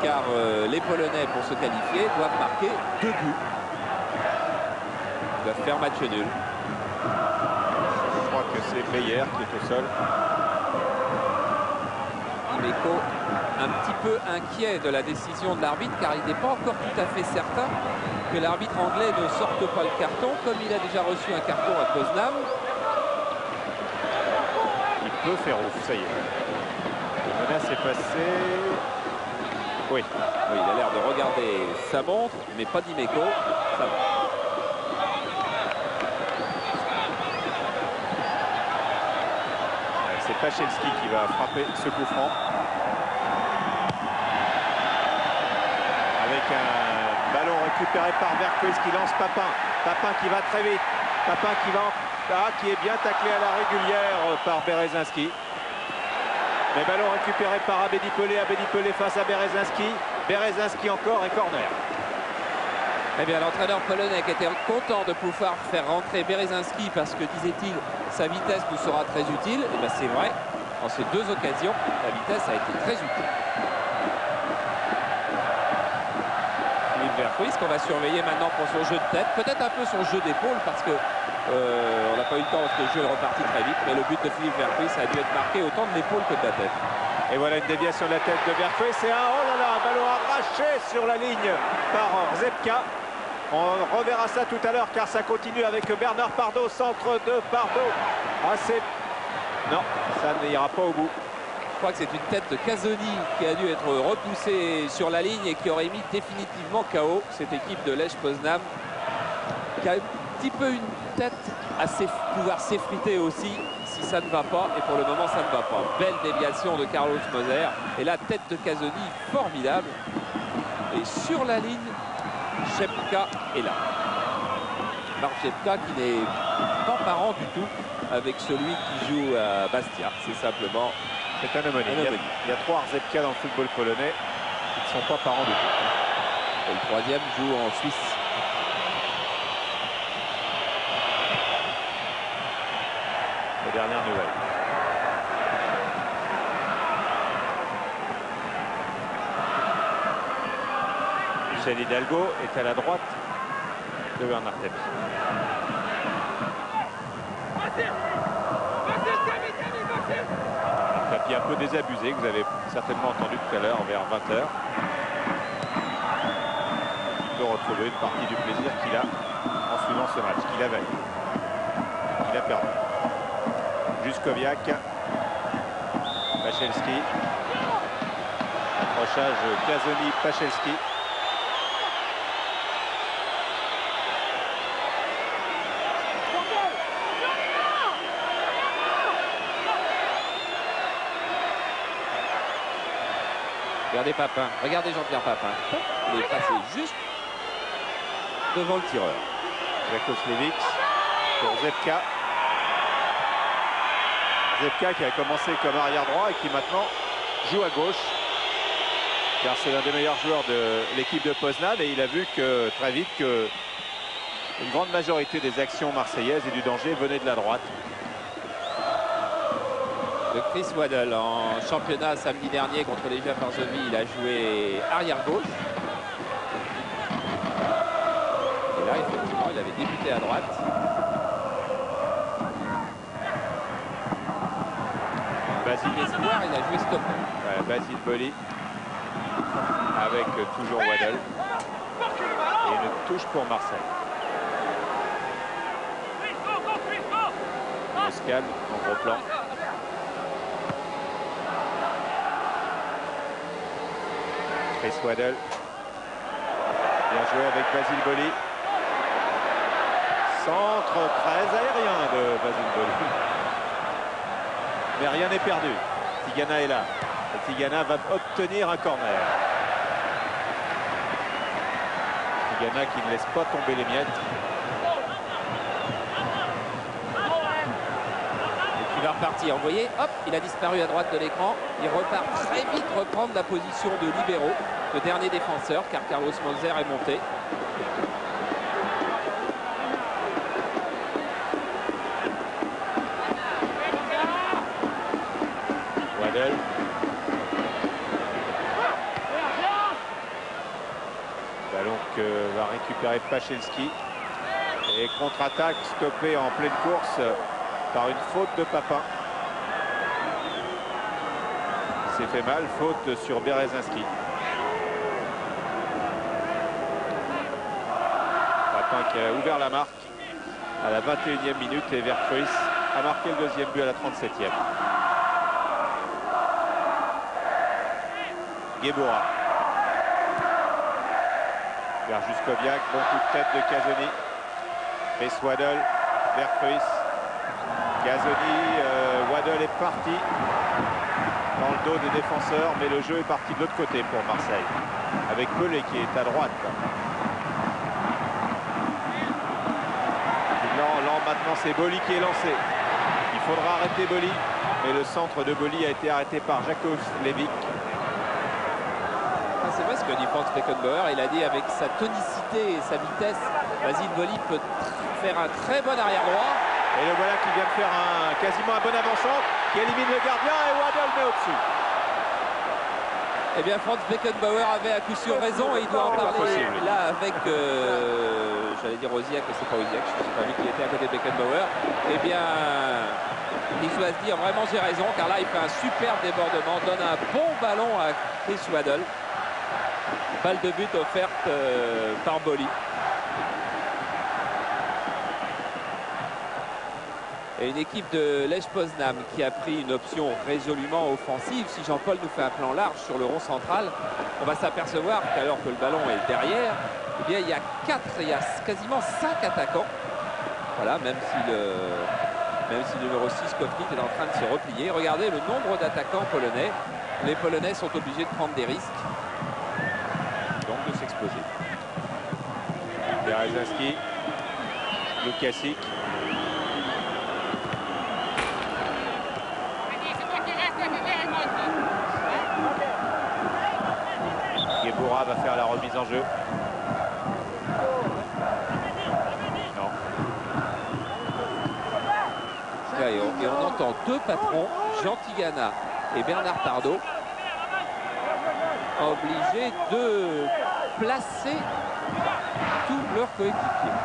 S2: car les Polonais, pour se qualifier, doivent marquer 2 buts. Ils doivent faire match nul.
S1: Je crois que c'est Meyer qui est au sol.
S2: Dimeco, un petit peu inquiet de la décision de l'arbitre, car il n'est pas encore tout à fait certain que l'arbitre anglais ne sorte pas le carton, comme il a déjà reçu un carton à Poznań.
S1: Il peut faire ouf, ça y est. La menace est passée. Oui.
S2: Oui, il a l'air de regarder sa montre, mais pas Dimeco. Ça va.
S1: C'est Pachelski qui va frapper ce coup franc. Avec un ballon récupéré par Vercruis qui lance Papin. Papin qui va très vite. Papin qui va qui est bien taclé à la régulière par Berezinski. Mais ballon récupéré par Abedi Pelé. Abedi Pelé face à Berezinski. Berezinski encore et corner.
S2: Eh bien, l'entraîneur polonais qui était content de pouvoir faire rentrer Berezinski parce que, disait-il, sa vitesse nous sera très utile. Et bien, c'est vrai, en ces 2 occasions, la vitesse a été très utile. Philippe Vercruis qu'on va surveiller maintenant pour son jeu de tête, peut-être un peu son jeu d'épaule parce que on n'a pas eu le temps parce que le jeu est reparti très vite, mais le but de Philippe Vercruis a dû être marqué autant de l'épaule que de la tête.
S1: Et voilà une déviation de la tête de Vercruis. C'est un ballon arraché sur la ligne par Rzepka. On reverra ça tout à l'heure car ça continue avec Bernard Pardo, centre de Pardo. Non, ça n'ira pas au bout.
S2: Je crois que c'est une tête de Casoni qui a dû être repoussée sur la ligne et qui aurait mis définitivement KO cette équipe de Lech Poznań, qui a un petit peu une tête à pouvoir s'effriter aussi si ça ne va pas, et pour le moment ça ne va pas. Belle déviation de Carlos Moser et la tête de Casoni formidable, et sur la ligne Rzepka est là. Marc Rzepka qui n'est pas parent du tout avec celui qui joue à Bastia, c'est simplement
S1: c'est un homonyme. Il y a 3 Rzepka dans le football polonais qui ne sont pas parents du tout.
S2: Et le 3e joue en Suisse.
S1: Les dernières nouvelles. Michel Hidalgo est à la droite de Bernard Tapie. Tapie un peu désabusé, que vous avez certainement entendu tout à l'heure vers 20h. Il peut retrouver une partie du plaisir qu'il a en suivant ce match, qu'il avait. Il a perdu. Juskowiak, Pachelski, accrochage Casoni-Pachelski.
S2: Regardez Papin, regardez Jean-Pierre Papin. Il est passé juste devant le tireur.
S1: Jakoslevix pour Rzepka. Rzepka qui a commencé comme arrière droit et qui maintenant joue à gauche, car c'est l'un des meilleurs joueurs de l'équipe de Poznań, et il a vu que très vite que une grande majorité des actions marseillaises et du danger venaient de la droite.
S2: De Chris Waddle en championnat samedi dernier contre les Varsovie, il a joué arrière gauche. Et là effectivement il avait débuté à droite.
S1: Basile
S2: Espoir, il a joué stopper.
S1: Ouais, Basile Boli avec toujours Waddle. Et une touche pour Marseille. Moscal en gros plan. Chris Waddle. Bien joué avec Basile Boli. Centre très aérien de Basile Boli. Mais rien n'est perdu. Tigana est là. Et Tigana va obtenir un corner. Tigana qui ne laisse pas tomber les miettes.
S2: Et qui va repartir. Vous voyez, hop, il a disparu à droite de l'écran. Il repart très vite reprendre la position de libéro, le dernier défenseur, car Carlos Monzer est monté.
S1: Waddle. Ballon que va récupérer Pachelski. Et contre-attaque stoppée en pleine course par une faute de Papin. C'est fait mal, faute sur Berezinski. Papin qui a ouvert la marque à la 21e minute et Vercruis a marqué le deuxième but à la 37e. Gueboura. Vers Juskoviak, bon coup de tête de Casoni. Chris Waddle, Vercruis. Casoni, Waddle est parti dans le dos des défenseurs, mais le jeu est parti de l'autre côté pour Marseille, avec Pelé qui est à droite. Lent, maintenant c'est Boli qui est lancé. Il faudra arrêter Boli, mais le centre de Boli a été arrêté par Jakovlevic.
S2: C'est vrai ce que dit Franz Beckenbauer. Il a dit avec sa tonicité et sa vitesse, Basile Boli peut faire un très bon arrière droit.
S1: Et le voilà qui vient de faire quasiment un bon avant-centre, qui élimine le gardien et Waddle met au-dessus.
S2: Eh bien, Franz Beckenbauer avait à coup sûr raison et il doit en parler là avec, j'allais dire Oziak, mais c'est pas Oziak, je ne sais pas lui qui était à côté de Beckenbauer. Eh bien, il doit se dire vraiment j'ai raison, car là il fait un superbe débordement, donne un bon ballon à Chris Waddle. Balle de but offerte par Boli. Et une équipe de Lech Poznan qui a pris une option résolument offensive. Si Jean-Paul nous fait un plan large sur le rond central, on va s'apercevoir qu'alors que le ballon est derrière, eh bien, il y a quasiment 5 attaquants. Voilà, même si le numéro 6, Kofnik, est en train de se replier. Regardez le nombre d'attaquants polonais. Les Polonais sont obligés de prendre des risques. Donc de s'exposer.
S1: Berezinski, Lukasic. Gueboura va faire la remise en jeu. Non.
S2: Et on entend deux patrons, Jean Tigana et Bernard Pardo, obligés de placer tous leurs coéquipiers.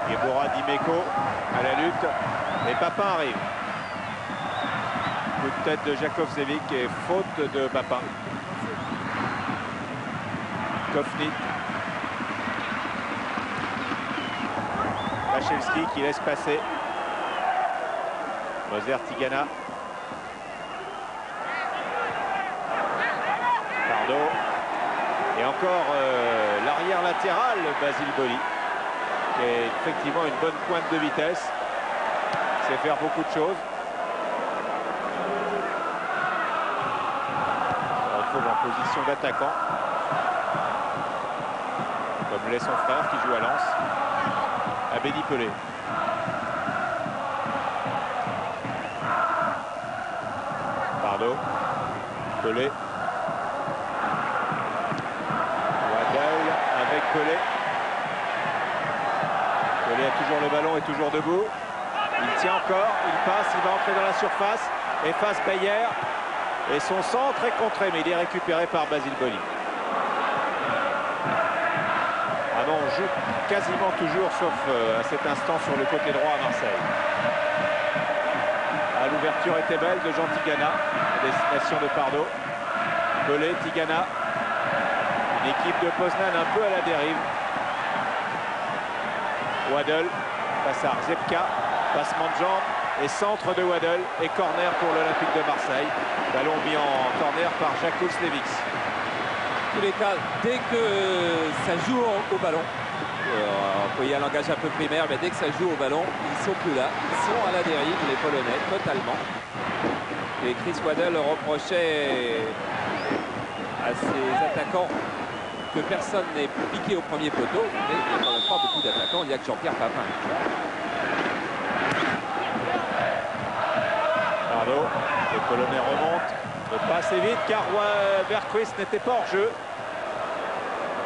S1: Gueboura, Dimeco à la lutte. Et Papin arrive. Coup de tête de Jakovlevic et faute de Papin. Kofnik. Pachelski qui laisse passer. Moser, Tigana. Pardo. Et encore l'arrière latéral, Basile Boli, qui est effectivement une bonne pointe de vitesse. Il sait faire beaucoup de choses. On le retrouve en position d'attaquant, comme l'est son frère qui joue à Lens. Abedi Pelé. Pardo. Pelé. Waddle avec Pelé. Pelé a toujours le ballon et toujours debout. Il tient encore, il passe, il va entrer dans la surface. Efface Bayer. Et son centre est contré, mais il est récupéré par Basile Boli. Ah non, on joue quasiment toujours, sauf à cet instant sur le côté droit à Marseille. Ah, l'ouverture était belle de Jean Tigana, à destination de Pardo. Pelé, Tigana. Une équipe de Poznan un peu à la dérive. Waddle face à Rzepka, passement de jambe et centre de Waddle et corner pour l'Olympique de Marseille. Ballon mis en corner par Jakovlevic.
S2: tous les cas, dès que ça joue au ballon, il y a un langage un peu primaire, mais dès que ça joue au ballon, ils sont plus là. Ils sont à la dérive, les Polonais, totalement. Et Chris Waddle reprochait à ses attaquants que personne n'ait piqué au premier poteau, mais il n'y a quand même pas beaucoup d'attaquants, il n'y a que Jean-Pierre Papin.
S1: Pardon, les Polonais remontent, mais pas assez vite car Verkhuis n'était pas hors jeu.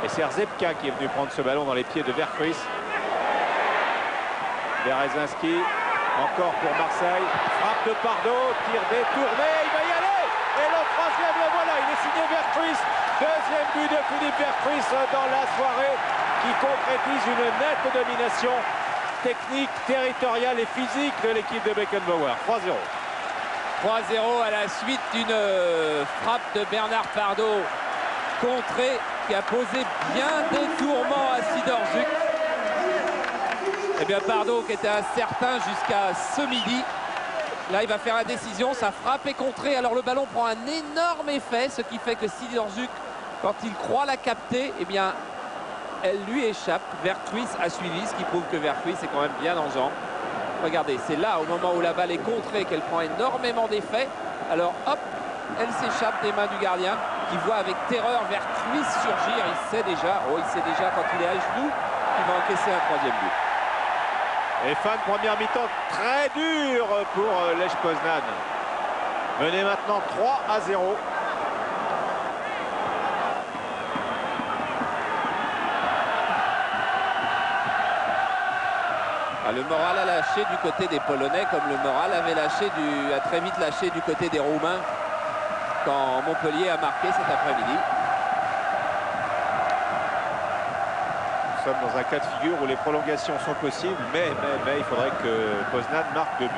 S1: Et c'est Rzepka qui est venu prendre ce ballon dans les pieds de Verkhuis. Berezinski, encore pour Marseille. Frappe de Pardo, tir détourné, il va y aller. Et le troisième, le voilà, il est signé Verkhuis. Deuxième but de Philippe Verkhuis dans la soirée qui concrétise une nette domination technique, territoriale et physique de l'équipe de Beckenbauer. 3-0.
S2: 3-0 à la suite d'une frappe de Bernard Pardo contrée qui a posé bien des tourments à Sidorzuk. Et bien Pardo qui était incertain jusqu'à ce midi. Là il va faire la décision, sa frappe est contrée. Alors le ballon prend un énorme effet, ce qui fait que Sidorzuk, quand il croit la capter, eh bien elle lui échappe. Verkhuis a suivi, ce qui prouve que Verkhuis est quand même bien en jambes. Regardez, c'est là au moment où la balle est contrée qu'elle prend énormément d'effet. Alors hop, elle s'échappe des mains du gardien qui voit avec terreur Verkhuis surgir. Il sait déjà quand il est à genoux qu'il va encaisser un troisième but.
S1: Et fin de première mi-temps très dur pour Lech Poznan. Mené maintenant 3-0.
S2: Le moral a lâché du côté des Polonais comme le moral avait a très vite lâché du côté des Roumains quand Montpellier a marqué cet après-midi.
S1: Nous sommes dans un cas de figure où les prolongations sont possibles, mais il faudrait que Poznan marque 2 buts.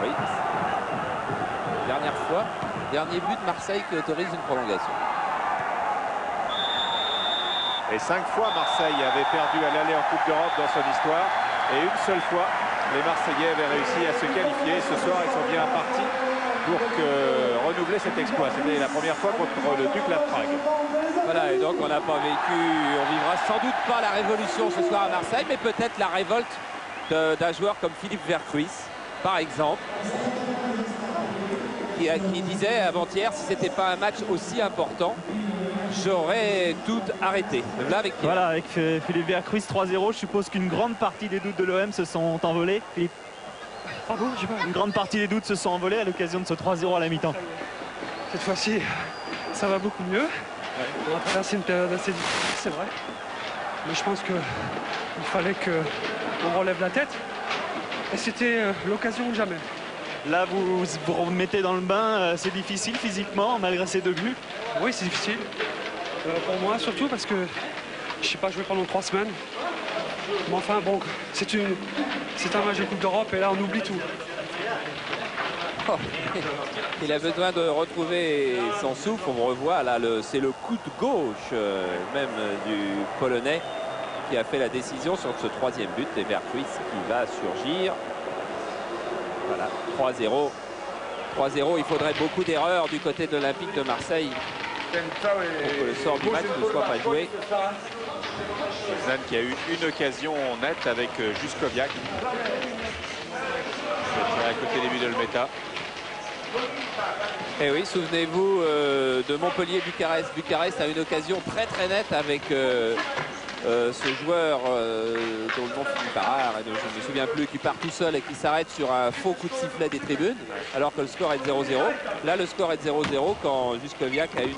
S2: Oui. Dernier but de Marseille qui autorise une prolongation.
S1: Et 5 fois Marseille avait perdu à l'aller en Coupe d'Europe dans son histoire. Et une seule fois, les Marseillais avaient réussi à se qualifier. Ce soir, ils sont bien partis pour renouveler cet exploit. C'était la première fois contre le Dukla de Prague.
S2: Voilà, et donc on n'a pas vécu, on vivra sans doute pas la révolution ce soir à Marseille, mais peut-être la révolte d'un joueur comme Philippe Verkhuis, par exemple, qui disait avant-hier, si c'était pas un match aussi important, j'aurais tout arrêté. Là, avec Pierre.
S3: Voilà, avec Philippe Verkhuis 3-0, je suppose qu'une grande partie des doutes de l'OM se sont envolés. Philippe.
S4: Pardon, j'ai pas...
S3: Une grande partie des doutes se sont envolés à l'occasion de ce 3-0 à la mi-temps.
S4: Cette fois-ci, ça va beaucoup mieux. Ouais. On a traversé une période assez difficile, c'est vrai. Mais je pense qu'il fallait qu'on relève la tête. Et c'était l'occasion ou jamais.
S3: Là, vous vous remettez dans le bain, c'est difficile physiquement, malgré ces 2 buts.
S4: Oui, c'est difficile. Pour moi, surtout parce que je n'ai pas joué pendant 3 semaines. Mais enfin, bon, c'est un match de Coupe d'Europe et là, on oublie tout.
S2: Oh, il a besoin de retrouver son souffle. On revoit là, c'est le coup de gauche même du Polonais qui a fait la décision sur ce troisième but. Et Verkhuis qui va surgir. Voilà, 3-0. 3-0, il faudrait beaucoup d'erreurs du côté de l'Olympique de Marseille pour que le sort du match ne soit pas joué.
S1: Poznan qui a eu une occasion nette avec Juskoviak. À côté des buts de Lmeta.
S2: Et oui, souvenez-vous de Montpellier-Bucarest. Bucarest a une occasion très très nette avec ce joueur dont le nom finit par R, je ne me souviens plus, qui part tout seul et qui s'arrête sur un faux coup de sifflet des tribunes, alors que le score est de 0-0. Là, le score est de 0-0 quand Juskoviak a une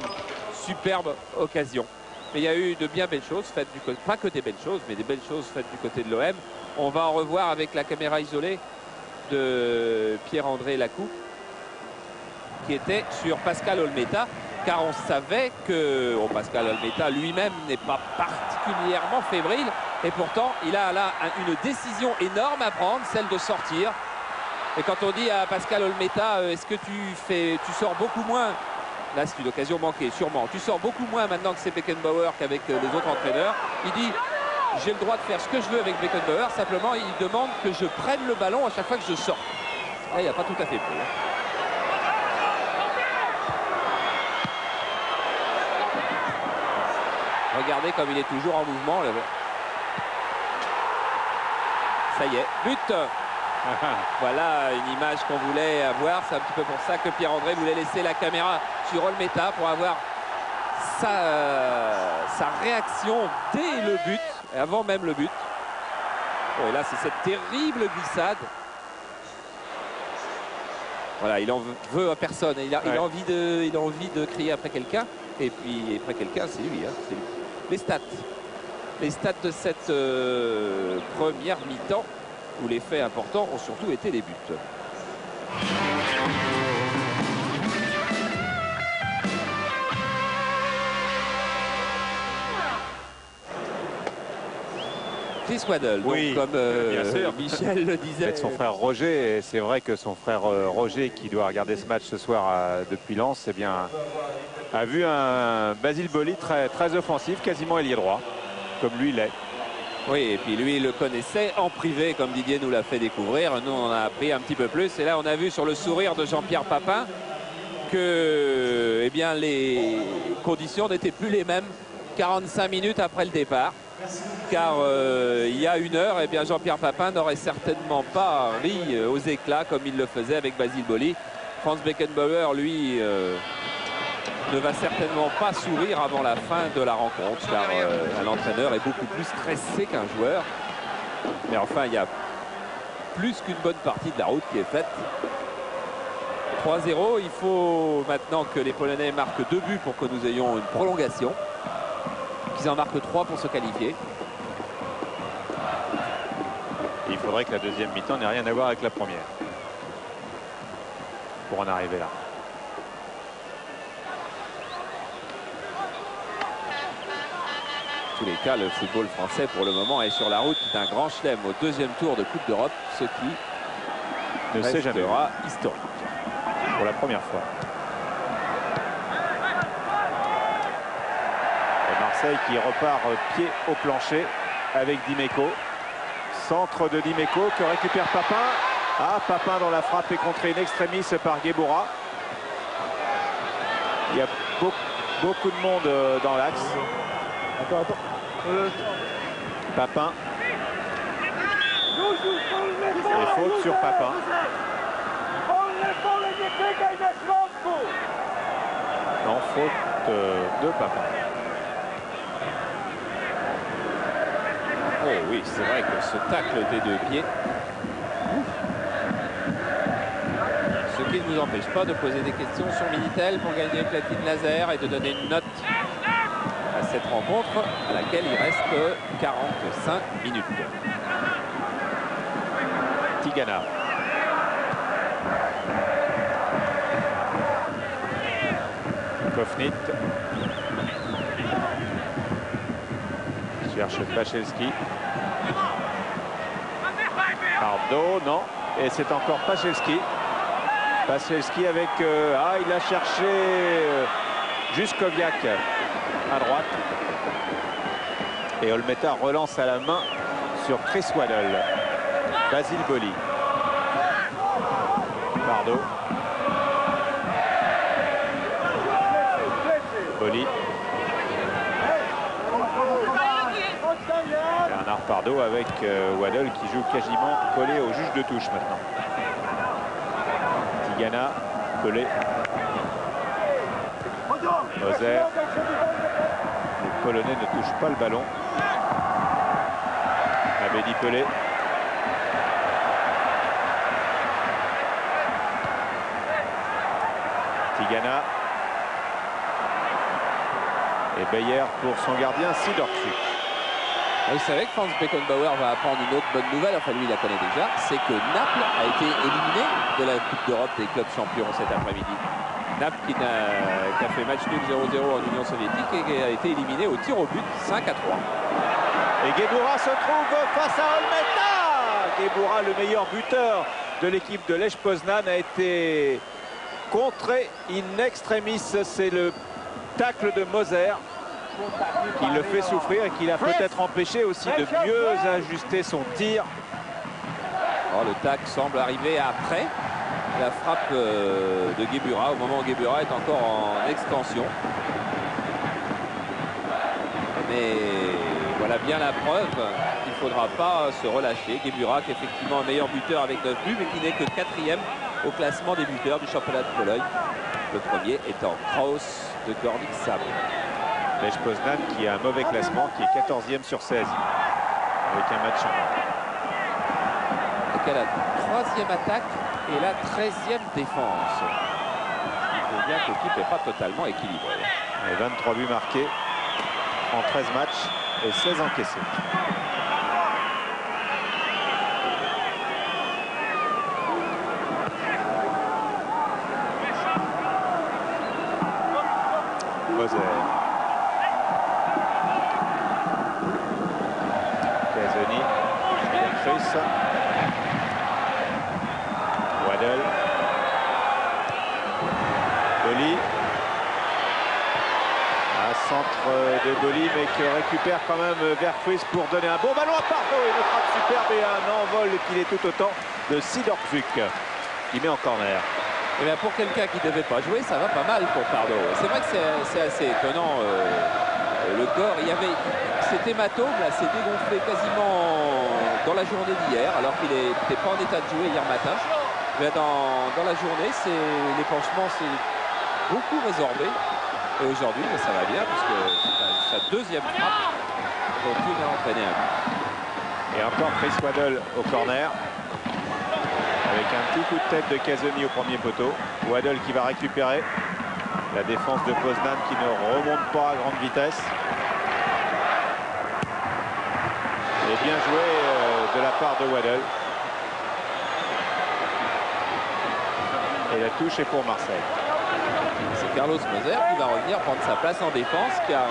S2: superbe occasion. Mais il y a eu de bien belles choses faites du côté, pas que des belles choses, mais des belles choses faites du côté de l'OM. On va en revoir avec la caméra isolée de Pierre-André Lacou, qui était sur Pascal Olmeta, car on savait que Pascal Olmeta lui-même n'est pas particulièrement fébrile, et pourtant il a là une décision énorme à prendre, celle de sortir. Et quand on dit à Pascal Olmeta, est-ce que tu sors beaucoup moins, là c'est une occasion manquée sûrement, tu sors beaucoup moins maintenant que c'est Beckenbauer qu'avec les autres entraîneurs, il dit j'ai le droit de faire ce que je veux avec Beckenbauer, simplement il demande que je prenne le ballon à chaque fois que je sors. Là il n'y a pas tout à fait peu. regardez comme il est toujours en mouvement. Ça y est, but. Voilà une image qu'on voulait avoir. C'est un petit peu pour ça que Pierre-André voulait laisser la caméra sur Olmeta pour avoir sa réaction dès le but, avant même le but. Oh, et là, c'est cette terrible glissade. Voilà, il en veut à personne. Il a envie de crier après quelqu'un. Et puis, après quelqu'un, c'est lui, hein, c'est lui. Les stats de cette première mi-temps, où les faits importants ont surtout été les buts. Chris Waddle,
S1: oui,
S2: donc, comme
S1: bien sûr.
S2: Michel le disait.
S1: Avec son frère Roger, et c'est vrai que son frère Roger, qui doit regarder ce match ce soir depuis Lens, eh bien, a vu un Basile Boli très offensif, quasiment ailier droit, comme lui l'est.
S2: Oui, et puis lui, il le connaissait en privé, comme Didier nous l'a fait découvrir. Nous, on en a appris un petit peu plus. Et là, on a vu sur le sourire de Jean-Pierre Papin que eh bien, les conditions n'étaient plus les mêmes 45 minutes après le départ. Car il y a une heure, eh bien, Jean-Pierre Papin n'aurait certainement pas ri aux éclats comme il le faisait avec Basile Boli. Franz Beckenbauer, lui, ne va certainement pas sourire avant la fin de la rencontre, car l'entraîneur est beaucoup plus stressé qu'un joueur. Mais enfin, il y a plus qu'une bonne partie de la route qui est faite. 3-0, il faut maintenant que les Polonais marquent 2 buts pour que nous ayons une prolongation. Qu'ils en marquent 3 pour se qualifier.
S1: Il faudrait que la deuxième mi-temps n'ait rien à voir avec la première, pour en arriver là.
S2: En tous les cas, le football français pour le moment est sur la route d'un grand chelem au 2e tour de Coupe d'Europe, ce qui
S1: ne sait jamais
S2: historique.
S1: Pour la première fois. Et Marseille qui repart pied au plancher avec Dimeco. Centre de Dimeco que récupère Papin. Ah, Papin dont la frappe est contrée in extremis par Gueboura. Il y a beaucoup de monde dans l'axe. Papin. Et faute sur Papin. Non, faute de Papin.
S2: Oh oui, c'est vrai que ce tacle des 2 pieds, ce qui ne nous empêche pas de poser des questions sur Minitel pour gagner platine laser et de donner une note à cette rencontre à laquelle il reste 45 minutes.
S1: Tigana. Kofnit. Cherche Pachelski. Pardo, non. Et c'est encore Pachelski. Pachelski avec... il a cherché Juskoviak à droite. Et Olmeta relance à la main sur Chris Waddle. Basile Boli. Pardo. Boli. Bernard Pardo avec Waddle qui joue quasiment collé au juge de touche maintenant. Tigana, Pelé. Moser. Les Polonais ne touchent pas le ballon. Abedi Pelé. Tigana. Et Beyer pour son gardien Sidorchuk.
S2: Vous savez que Franz Beckenbauer va apprendre une autre bonne nouvelle, enfin lui il la connaît déjà, c'est que Naples a été éliminé de la Coupe d'Europe des clubs champions cet après-midi. Naples qui a fait match nul 0-0 en Union soviétique et qui a été éliminé au tir au but 5-3.
S1: Et Gueboura se trouve face à Olmeta. Gueboura, le meilleur buteur de l'équipe de Lech Poznan, a été contré in extremis. C'est le tacle de Moser qui le fait souffrir et qui l'a peut-être empêché aussi de mieux ajuster son tir.
S2: Oh, le tacle semble arriver après la frappe de Gueboura, au moment où Gueboura est encore en extension. Mais voilà bien la preuve qu'il ne faudra pas se relâcher. Gueburac, effectivement, un meilleur buteur avec 9 buts, mais qui n'est que 4e au classement des buteurs du championnat de Pologne. Le premier étant Kraus de Gornik Zabrze.
S1: Lech Poznan qui a un mauvais classement, qui est 14e sur 16, avec un match en moins.
S2: Donc la 3e attaque et la 13e défense. Il faut bien que l'équipe n'est pas totalement équilibrée.
S1: Et 23 buts marqués en 13 matchs et 16 encaissés. Moser. Casoni. Chris. Waddle. Boli. Un centre de Boli, mais qui récupère quand même Verfries pour donner un bon ballon à Pardo. Une frappe superbe et un envol qu'il est tout autant de Sidorczuk qui met en corner.
S2: Et bien pour quelqu'un qui ne devait pas jouer, ça va pas mal pour Pardo. C'est vrai que c'est assez étonnant. Le corps, cet hématome là s'est dégonflé quasiment dans la journée d'hier, alors qu'il n'était pas en état de jouer hier matin. Mais dans la journée, les pansements s'est beaucoup résorbé. Et aujourd'hui, ça va bien, puisque c'est sa 2e frappe dont il a entraîné un but.
S1: Et encore Chris Waddle au corner. Avec un petit coup de tête de Casoni au premier poteau. Waddle qui va récupérer. La défense de Poznan qui ne remonte pas à grande vitesse. Et bien joué de la part de Waddle. Et la touche est pour Marseille.
S2: C'est Carlos Moser qui va revenir prendre sa place en défense, car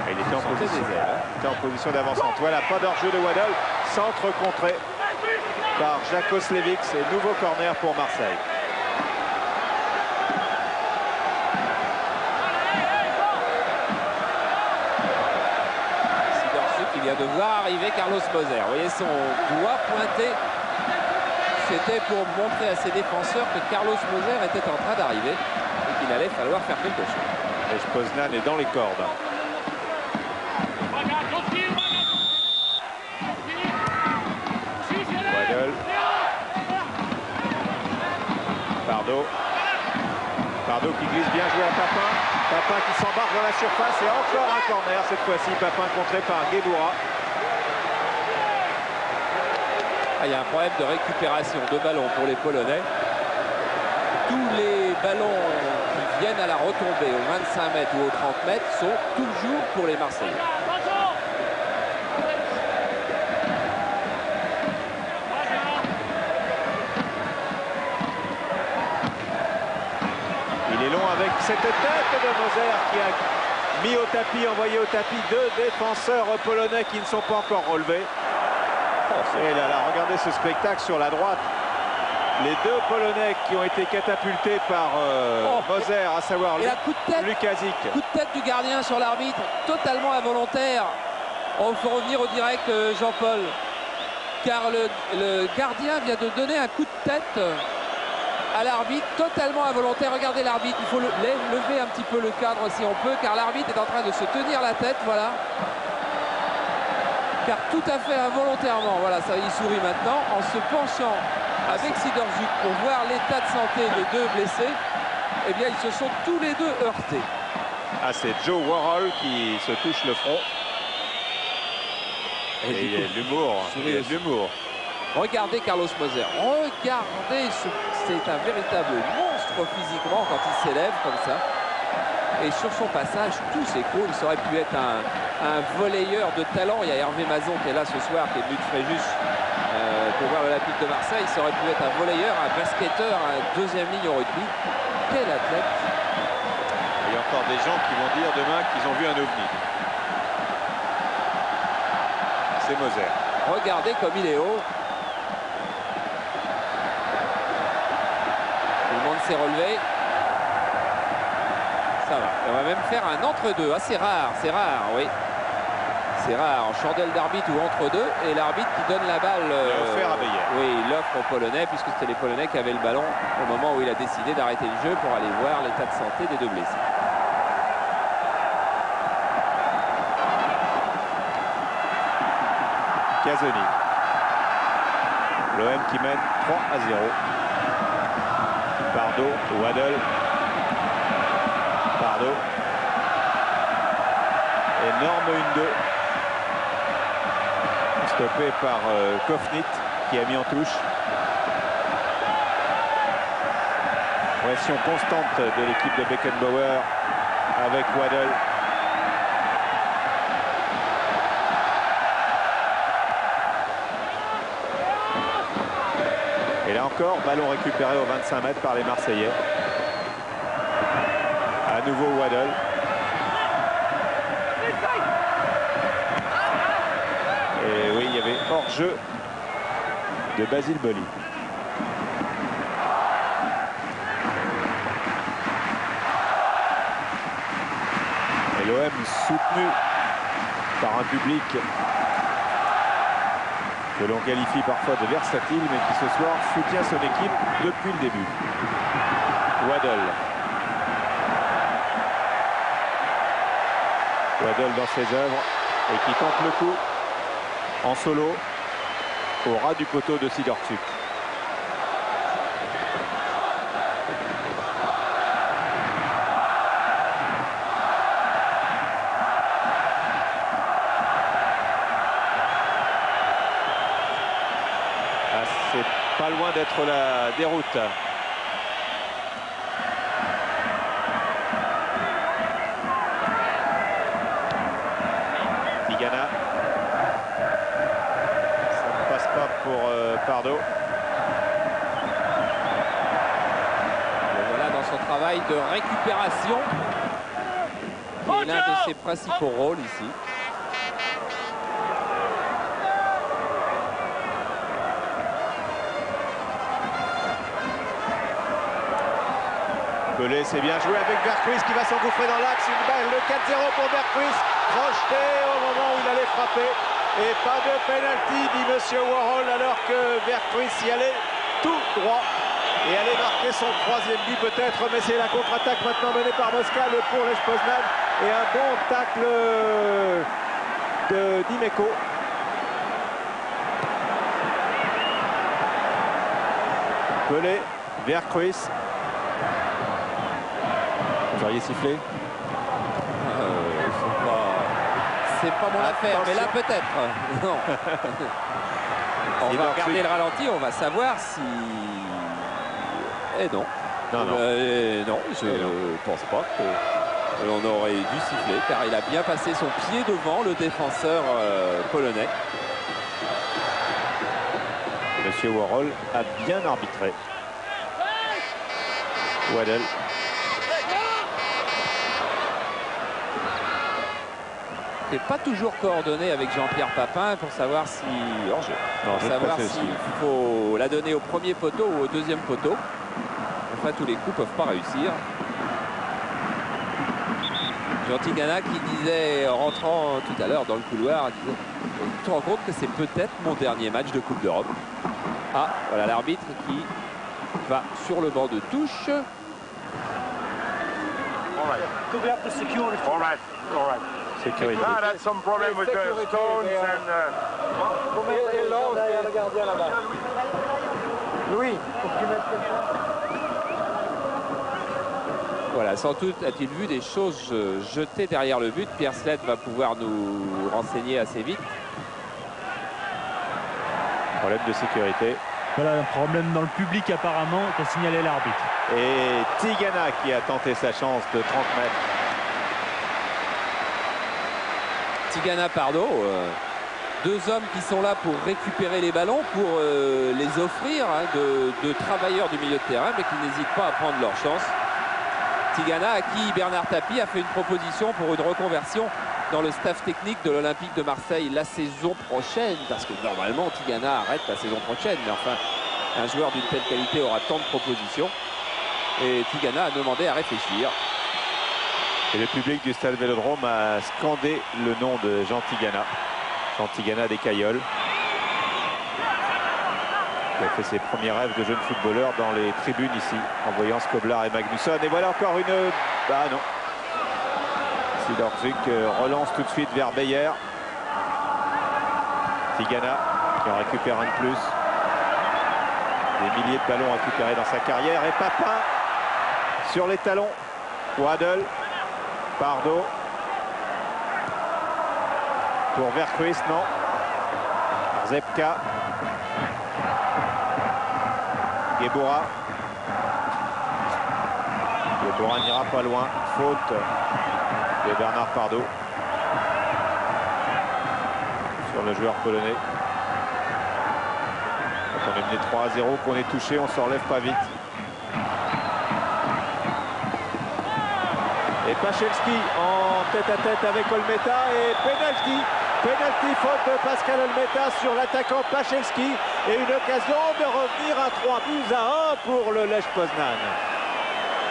S1: il était en position d'avant-centre. Voilà, pas d'hors-jeu de Waddle. Centre contré par Jakos Leviks et nouveau corner pour Marseille.
S2: Sidorczuk qui vient de voir arriver Carlos Moser. Vous voyez son doigt pointé. C'était pour montrer à ses défenseurs que Carlos Moser était en train d'arriver et qu'il allait falloir faire quelque chose.
S1: Lech Poznan est dans les cordes. Waddle. Pardo qui glisse bien, joué à Papin. Papin qui s'embarque dans la surface et encore un corner cette fois-ci. Papin contré par Gueburac.
S2: Il y a un problème de récupération de ballons pour les Polonais. Tous les ballons qui viennent à la retombée aux 25 mètres ou aux 30 mètres sont toujours pour les Marseillais.
S1: Il est long avec cette tête de Moser qui a mis au tapis, envoyé au tapis 2 défenseurs polonais qui ne sont pas encore relevés. Et là, regardez ce spectacle sur la droite. Les 2 Polonais qui ont été catapultés par Moser, à savoir Lukasic.
S2: Coup de tête du gardien sur l'arbitre, totalement involontaire. On faut revenir au direct, Jean-Paul. Car le gardien vient de donner un coup de tête à l'arbitre, totalement involontaire. Regardez l'arbitre, il faut lever un petit peu le cadre si on peut, car l'arbitre est en train de se tenir la tête, voilà. Car tout à fait involontairement, voilà, ça il sourit maintenant, en se penchant avec Sidorczuk pour voir l'état de santé des 2 blessés, eh bien ils se sont tous les 2 heurtés.
S1: Ah, c'est Joe Worrall qui se touche le front. Et il y a de l'humour.
S2: Regardez Carlos Moser, regardez, c'est un véritable monstre physiquement quand il s'élève comme ça. Et sur son passage, tout s'écroule. Ça aurait pu être un volleyeur de talent. Il y a Hervé Mazon qui est là ce soir, qui est venu de Fréjus pour voir l'Olympique de Marseille. Ça aurait pu être un volleyeur, un basketteur, un 2e ligne au rugby. Quel athlète!
S1: Il y a encore des gens qui vont dire demain qu'ils ont vu un ovni. C'est Moser.
S2: Regardez comme il est haut. Tout le monde s'est relevé. Ça va. On va même faire un entre-deux. Ah, c'est rare, oui. C'est rare, en chandelle d'arbitre ou entre-deux. Et l'arbitre qui donne la balle.
S1: Offert à Beyer.
S2: Oui, il l'offre aux Polonais, puisque c'était les Polonais qui avaient le ballon au moment où il a décidé d'arrêter le jeu pour aller voir l'état de santé des 2 blessés.
S1: Casoni. L'OM qui mène 3-0. Pardo, Waddle. Pardo. Énorme 1-2. Stoppé par Kofnit qui a mis en touche. Pression constante de l'équipe de Beckenbauer avec Waddle. Et là encore, ballon récupéré au 25 mètres par les Marseillais. À nouveau Waddle. Et oui, il y avait hors-jeu de Basile Boli. Et l'OM soutenu par un public que l'on qualifie parfois de versatile, mais qui ce soir soutient son équipe depuis le début. Waddle. Waddle dans ses œuvres et qui tente le coup en solo au ras du poteau de Sidorczuk. C'est pas loin d'être la déroute. Tigana. Ça ne passe pas pour Pardo.
S2: Et voilà dans son travail de récupération, qui est l'un de ses principaux rôles ici.
S1: Pelé, c'est bien joué avec Berghuis qui va s'engouffrer dans l'axe. Une balle, le 4-0 pour Berghuis. Crocheté au moment où il allait frapper. Et pas de pénalty, dit Monsieur Warhol, alors que Berghuis y allait tout droit. Et allait marquer son troisième but peut-être. Mais c'est la contre-attaque maintenant menée par Moscal pour Lech Poznan. Et un bon tacle de Dimeco. Pelé, Berghuis. Vous auriez sifflé?
S2: C'est pas mon affaire, mais là peut-être. Non. On va regarder le ralenti, on va savoir si... Et non.
S1: Non, non.
S2: Non, je pense pas qu'on aurait dû siffler, car il a bien passé son pied devant le défenseur polonais.
S1: Monsieur Warhol a bien arbitré. Waddle.
S2: n'est pas toujours coordonné avec Jean-Pierre Papin pour savoir si hors-jeu. Pour savoir s'il faut la donner au premier poteau ou au deuxième poteau. Enfin, tous les coups ne peuvent pas réussir. Jean Tigana qui disait, en rentrant tout à l'heure dans le couloir, disait, tu te rends compte que c'est peut-être mon dernier match de Coupe d'Europe. Ah, voilà l'arbitre qui va sur le banc de touche.
S1: Sécurité.
S2: Voilà, sans doute a-t-il vu des choses jetées derrière le but. Pierre Sled va pouvoir nous renseigner assez vite.
S1: Problème de sécurité.
S3: Voilà un problème dans le public apparemment qu'a signalé l'arbitre.
S1: Et Tigana qui a tenté sa chance de 30 mètres.
S2: Tigana, Pardo, deux hommes qui sont là pour récupérer les ballons, pour les offrir de travailleurs du milieu de terrain, mais qui n'hésitent pas à prendre leur chance. Tigana à qui Bernard Tapie a fait une proposition pour une reconversion dans le staff technique de l'Olympique de Marseille la saison prochaine, parce que normalement Tigana arrête la saison prochaine, mais enfin un joueur d'une telle qualité aura tant de propositions, et Tigana a demandé à réfléchir.
S1: Et le public du Stade Vélodrome a scandé le nom de Jean Tigana. Jean Tigana des Cailloles, qui a fait ses premiers rêves de jeune footballeur dans les tribunes ici, en voyant Skoblar et Magnusson. Et voilà encore une... Bah non. Sidorczuk relance tout de suite vers Beyer. Tigana qui en récupère un de plus. Des milliers de ballons récupérés dans sa carrière. Et Papin sur les talons. Waddle. Pardo. Pour Vercruis, non. Zepka. Gebura. Gebura n'ira pas loin. Faute de Bernard Pardo sur le joueur polonais. Quand on est mené 3-0, qu'on est touché, on ne se relève pas vite. Et Pachelski en tête-à-tête avec Olmeta et penalty. Penalty, faute de Pascal Olmeta sur l'attaquant Pachelski et une occasion de revenir à 3-1 pour le Lech Poznan.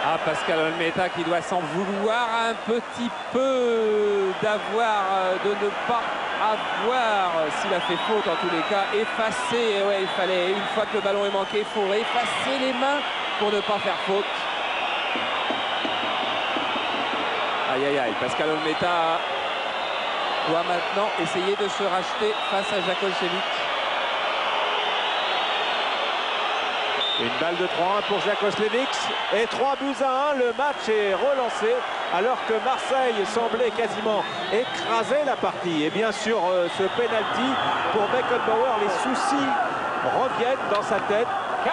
S2: Ah, Pascal Olmeta qui doit s'en vouloir un petit peu de ne pas avoir, s'il a fait faute en tous les cas, effacer. Ouais, il fallait, une fois que le ballon est manqué, il faut effacer les mains pour ne pas faire faute. Aïe aïe aïe, Pascal Olmeta doit maintenant essayer de se racheter face à Jakosevic.
S1: Une balle de 3-1 pour Jakosevic et 3-1. Le match est relancé alors que Marseille semblait quasiment écraser la partie. Et bien sûr, ce penalty pour Beckenbauer, les soucis reviennent dans sa tête.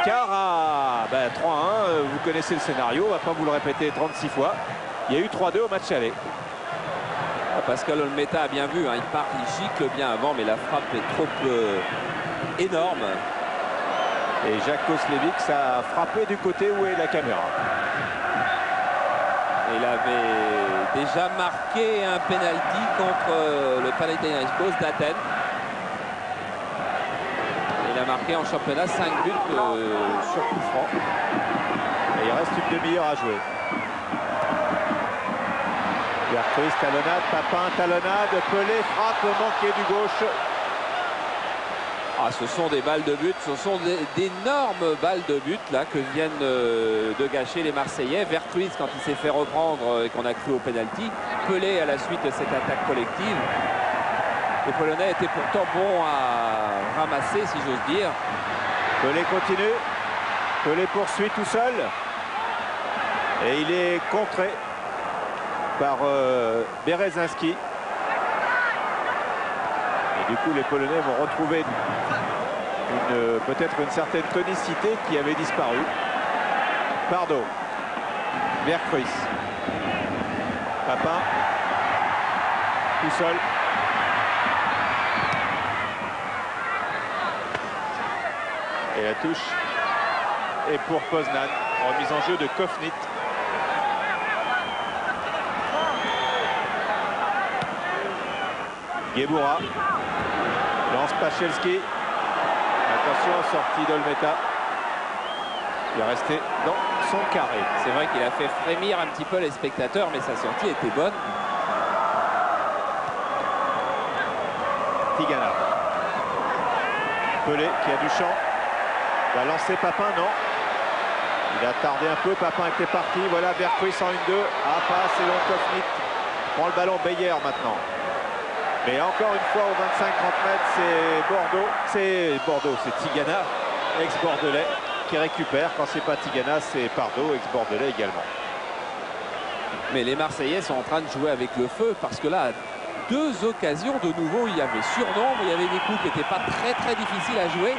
S1: Car à 3-1, vous connaissez le scénario, on ne va pas vous le répéter 36 fois. Il y a eu 3-2 au match aller.
S2: Pascal Olmeta a bien vu, hein, il gicle bien avant, mais la frappe est trop énorme.
S1: Et Jakosevic a frappé du côté où est la caméra.
S2: Il avait déjà marqué un penalty contre le Panathinaikos d'Athènes. Il a marqué en championnat 5 buts sur coup franc.
S1: Et il reste une demi-heure à jouer. Vercruis, talonnade, Papin, talonnade, Pelé, frappe manquée du gauche.
S2: Ah, ce sont des balles de but, ce sont d'énormes balles de but là que viennent de gâcher les Marseillais. Vercruis quand il s'est fait reprendre et qu'on a cru au penalty. Pelé à la suite de cette attaque collective. Les Polonais étaient pourtant bons à ramasser, si j'ose dire.
S1: Pelé continue. Pelé poursuit tout seul. Et il est contré par Berezinski. Et du coup, les Polonais vont retrouver peut-être une certaine tonicité qui avait disparu. Pardo. Vercruis. Papin. Tout seul. Et la touche est pour Poznan. Remise en jeu de Kofnit. Gebura lance Pachelski. Attention, sortie d'Olmeta. Il est resté dans son carré.
S2: C'est vrai qu'il a fait frémir un petit peu les spectateurs, mais sa sortie était bonne.
S1: Tigana. Pelé qui a du champ. Va lancer Papin, non. Il a tardé un peu, Papin était parti. Voilà, Vercruis en 1-2. Ah, pas assez long, Kofnit. Prend le ballon, Beyer maintenant. Mais encore une fois, au 25-30 mètres, c'est Bordeaux. C'est Tigana, ex-bordelais, qui récupère. Quand c'est pas Tigana, c'est Pardo, ex-bordelais également.
S2: Mais les Marseillais sont en train de jouer avec le feu parce que là, à 2 occasions de nouveau, il y avait surnombre, il y avait des coups qui n'étaient pas très difficiles à jouer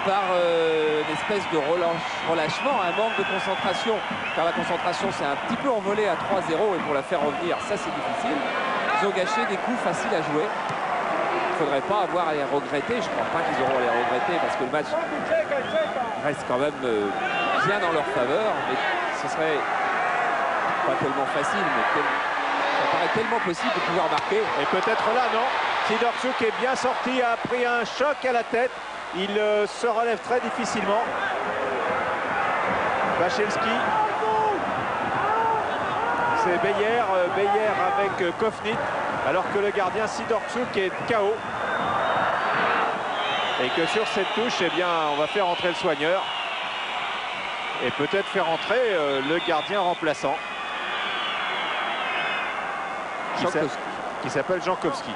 S2: par une espèce de relâchement, un manque de concentration. Car la concentration s'est un petit peu envolée à 3-0 et pour la faire revenir, ça c'est difficile. Ils ont gâché des coups faciles à jouer. Il ne faudrait pas avoir à les regretter. Je ne crois pas qu'ils auront à les regretter parce que le match reste quand même bien dans leur faveur. Mais ce serait pas tellement facile, mais ça paraît tellement possible de pouvoir marquer.
S1: Et peut-être là, non. Sidorczuk est bien sorti, a pris un choc à la tête. Il se relève très difficilement. Pachelski. C'est Beyer avec Kofnit, alors que le gardien Sidorczuk est KO. Et que sur cette touche, eh bien, on va faire entrer le soigneur. Et peut-être faire entrer le gardien remplaçant. Qui s'appelle Jankowski.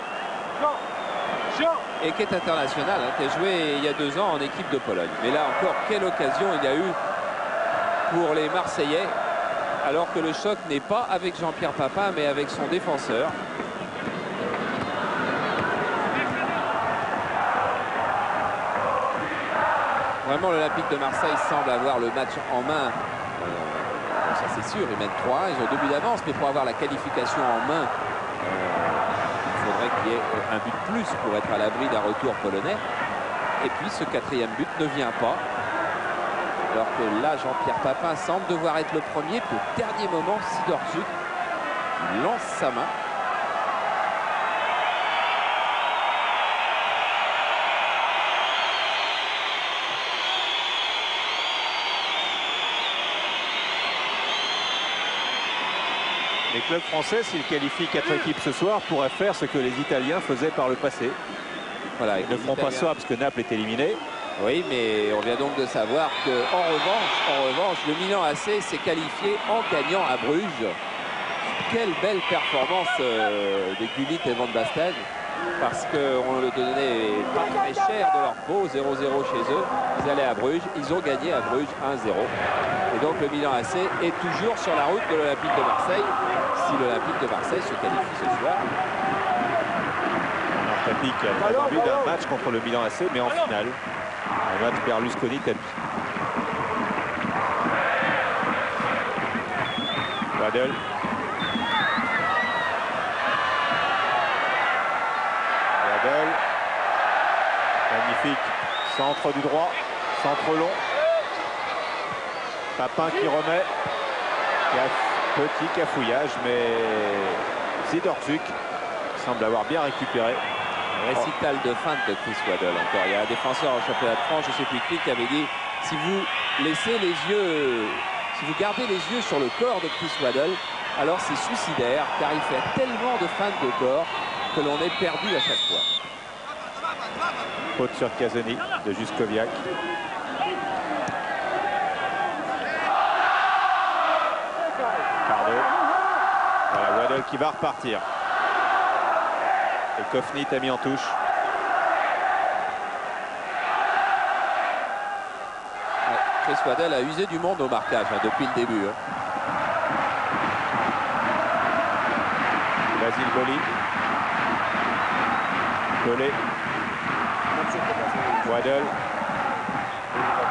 S2: et qui est international, qui a joué il y a 2 ans en équipe de Pologne. Mais là encore, quelle occasion il y a eu pour les Marseillais, alors que le choc n'est pas avec Jean-Pierre Papin, mais avec son défenseur. Vraiment, l'Olympique de Marseille semble avoir le match en main. Ça c'est sûr, ils mènent 3-1, ils ont 2 buts d'avance, mais pour avoir la qualification en main, il faudrait qu'il y ait un but de plus pour être à l'abri d'un retour polonais. Et puis ce 4e but ne vient pas. Alors que là, Jean-Pierre Papin semble devoir être le premier. Puis au dernier moment, Sidorczuk lance sa main.
S1: Les clubs français, s'ils qualifient 4 équipes ce soir, pourraient faire ce que les Italiens faisaient par le passé.
S2: Voilà,
S1: ils ne feront pas ça parce que Naples est éliminé.
S2: Oui, mais on vient donc de savoir qu'en revanche, le Milan AC s'est qualifié en gagnant à Bruges. Quelle belle performance des Gullit et Van Basten, parce qu'on le donnait pas très cher de leur peau, 0-0 chez eux. Ils allaient à Bruges, ils ont gagné à Bruges 1-0. Et donc le Milan AC est toujours sur la route de l'Olympique de Marseille. Si l'Olympique de Marseille se qualifie ce soir.
S1: Tapi qui a envie d'un match contre le Milan AC, mais en finale. Un match Berlusconi-Tapi. Waddle. Waddle. Magnifique. Centre du droit. Centre long. Papin qui remet. Petit cafouillage, mais Sidorczuk semble avoir bien récupéré.
S2: Récital de feinte de Chris Waddle encore. Il y a un défenseur en championnat de France, je ne sais plus qui avait dit si vous laissez les yeux, si vous gardez les yeux sur le corps de Chris Waddle, alors c'est suicidaire car il fait tellement de feintes de corps que l'on est perdu à chaque fois.
S1: Faute sur Kazani de Juskowiak. Pardo. Voilà, Waddle qui va repartir. Et Kofnit a mis en touche.
S2: Chris Waddle a usé du monde au marquage depuis le début.
S1: Basile Boli. Collet. Waddle.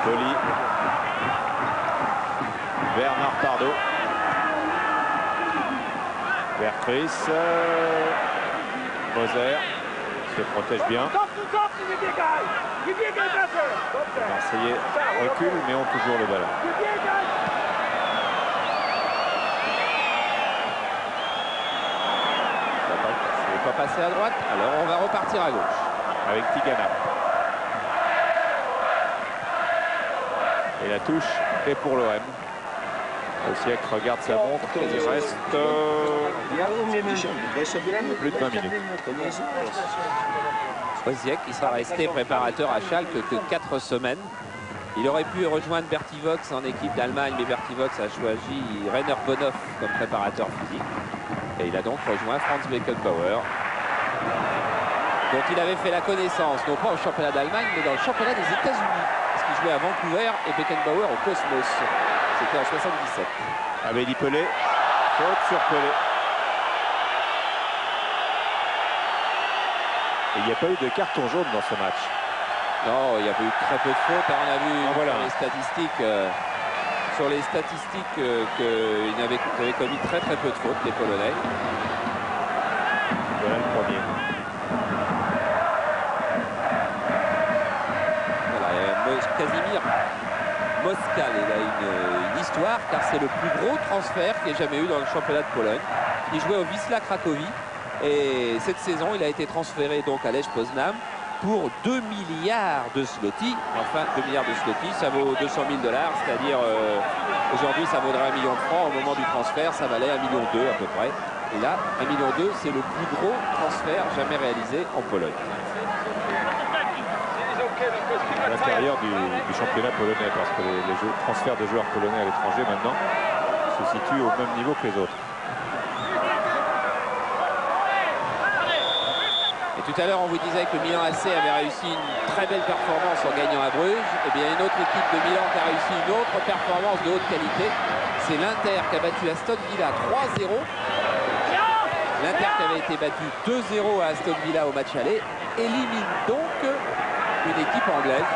S1: Boli. Bernard Pardo. Vers Chris. Moser se protège bien. Les Marseillais reculent mais ont toujours le ballon.
S2: Ça ne veut pas passer à droite, alors on va repartir à gauche.
S1: Avec Tigana. Et la touche est pour l'OM. Osijek regarde sa montre, il reste plus de 20 minutes.
S2: Osijek qui sera resté préparateur à Schalke que 4 semaines. Il aurait pu rejoindre Berti Vogts en équipe d'Allemagne, mais Berti Vogts a choisi Rainer Bonhoff comme préparateur physique. Et il a donc rejoint Franz Beckenbauer, dont il avait fait la connaissance, non pas au championnat d'Allemagne, mais dans le championnat des États-Unis, parce qu'il jouait à Vancouver et Beckenbauer au Cosmos. C'était en 77.
S1: Amélie Pelé, faute sur Pelé. Et il n'y a pas eu de carton jaune dans ce match.
S2: Non, il y a eu très peu de fautes. On a vu
S1: voilà.
S2: sur les statistiques qu'ils avaient commis très peu de fautes, les Polonais.
S1: Voilà le premier.
S2: Voilà, Casimir Moskal, il a une histoire car c'est le plus gros transfert qu'il ait jamais eu dans le championnat de Pologne. Il jouait au Wisla Cracovie et cette saison il a été transféré donc à Lech Poznań pour 2 milliards de zloty. Enfin 2 milliards de zloty, ça vaut 200 000 $, c'est-à-dire aujourd'hui ça vaudrait 1 million de francs. Au moment du transfert ça valait 1,2 million à peu près. Et là 1,2 million c'est le plus gros transfert jamais réalisé en Pologne.
S1: À l'intérieur du championnat polonais, parce que les transferts de joueurs polonais à l'étranger maintenant se situent au même niveau que les autres.
S2: Et Tout à l'heure, on vous disait que le Milan AC avait réussi une très belle performance en gagnant à Bruges. Et bien, une autre équipe de Milan qui a réussi une autre performance de haute qualité. C'est l'Inter qui a battu Aston Villa 3-0. L'Inter qui avait été battu 2-0 à Aston Villa au match aller élimine donc une équipe anglaise.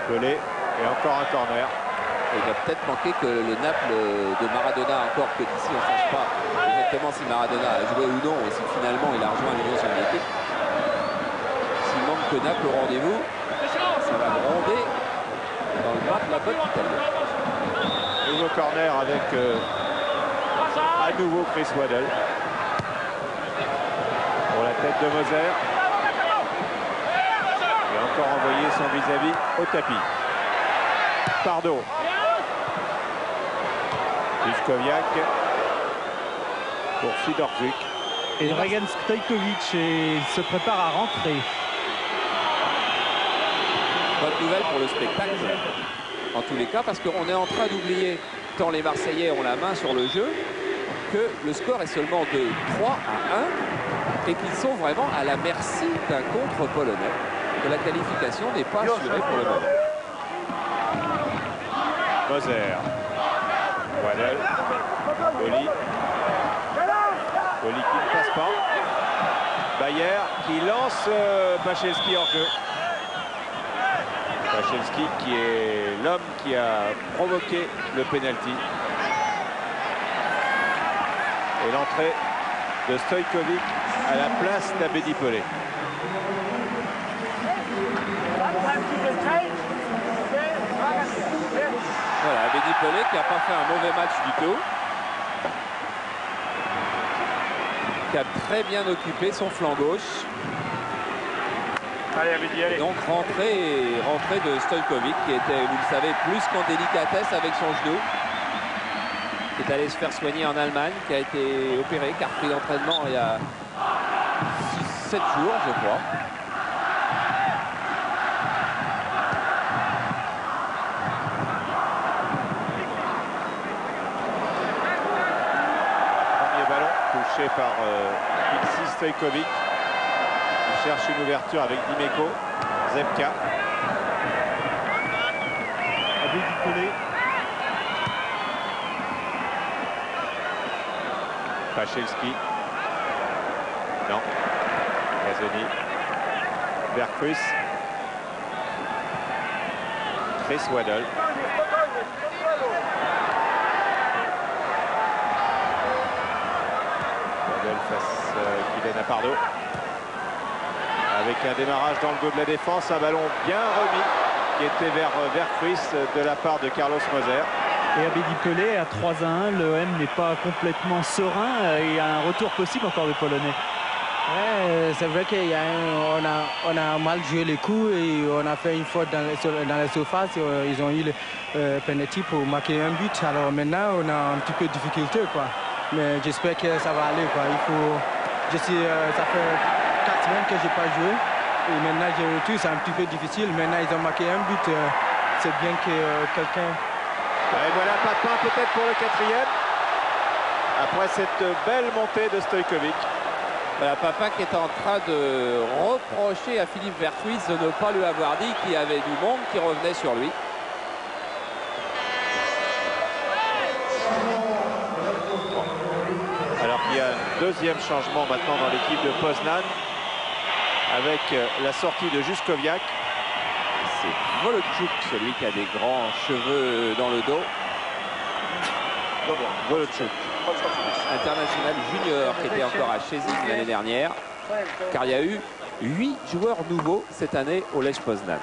S1: Pelé et encore un corner.
S2: Et il va peut-être manquer que le Naples de Maradona, encore que d'ici on ne sache pas exactement si Maradona a joué ou non, et si finalement il a rejoint l'Union soviétique. S'il manque que Naples au rendez-vous, ça va gronder dans le bas de la botte italienne.
S1: Nouveau corner avec à nouveau Chris Waddle. Pour la tête de Moser. Et encore envoyé son vis-à-vis au tapis. Pardo. Juskoviak pour Sidorczuk.
S3: Et Dragan Stojkovic se prépare à rentrer.
S2: Bonne nouvelle pour le spectacle, en tous les cas, parce qu'on est en train d'oublier, tant les Marseillais ont la main sur le jeu, que le score est seulement de 3-1 et qu'ils sont vraiment à la merci d'un contre polonais, que la qualification n'est pas assurée pour le moment.
S1: Moser. Waddle. Oli. Oli qui ne passe pas. Bayer qui lance Pachelski hors jeu. Pachelski qui est l'homme qui a provoqué le penalty. Et l'entrée de Stojkovic à la place d'Abedi Pelé.
S2: Voilà, Abedi Pelé qui n'a pas fait un mauvais match du tout. Qui a très bien occupé son flanc gauche.
S1: Allez, Abedi, allez.
S2: Donc rentrée de Stojkovic qui était, vous le savez, plus qu'en délicatesse avec son genou. Qui est allé se faire soigner en Allemagne, qui a été opéré, qui a repris l'entraînement il y a 6-7 jours, je crois.
S1: Touché par Alexis Stojkovic qui cherche une ouverture avec Dimeco. Zebka.
S3: Abedi Pelé.
S1: Pachelski. Non. Gazoni. Berghuis. Chris Waddle. Face Kylian Pardo. Avec un démarrage dans le dos de la défense, un ballon bien remis qui était vers Berghuis de la part de Carlos Moser.
S3: Et Abedi Pelé à 3-1, l'OM n'est pas complètement serein, il y a un retour possible encore des Polonais.
S5: Ouais, c'est vrai qu'on a mal joué les coups et on a fait une faute dans la surface. Ils ont eu le penalty pour marquer un but. Alors maintenant, on a un petit peu de difficulté, quoi. Mais j'espère que ça va aller, quoi. Ça fait 4 semaines que je n'ai pas joué. Et maintenant, j'ai retour, c'est un petit peu difficile. Maintenant, ils ont marqué un but. C'est bien que quelqu'un...
S1: Et voilà Papin peut-être pour le 4e. Après cette belle montée de Stojkovic.
S2: Voilà, Papin qui est en train de reprocher à Philippe Berghuis de ne pas lui avoir dit qu'il y avait du monde qui revenait sur lui.
S1: Alors qu'il y a un deuxième changement maintenant dans l'équipe de Poznan avec la sortie de Juskoviak.
S2: C'est Volotchouk, celui qui a des grands cheveux dans le dos.
S1: Volotchouk.
S2: International junior qui était encore à Szczecin l'année dernière. Car il y a eu 8 joueurs nouveaux cette année au Lech Poznan.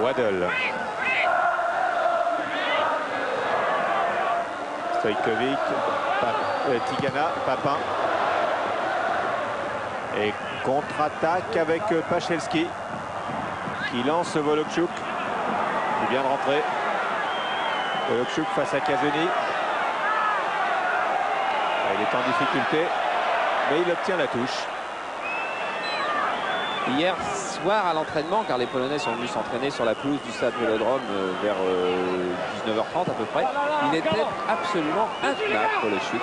S1: Waddle. Stojkovic, Tigana, Papin. Et contre-attaque avec Pachelski qui lance Volotchouk qui vient de rentrer. Volotchouk face à Kazuni. Il est en difficulté, mais il obtient la touche.
S2: Hier soir à l'entraînement, car les Polonais sont venus s'entraîner sur la pelouse du stade Vélodrome vers 19h30 à peu près. Il était absolument intenable pour le chute.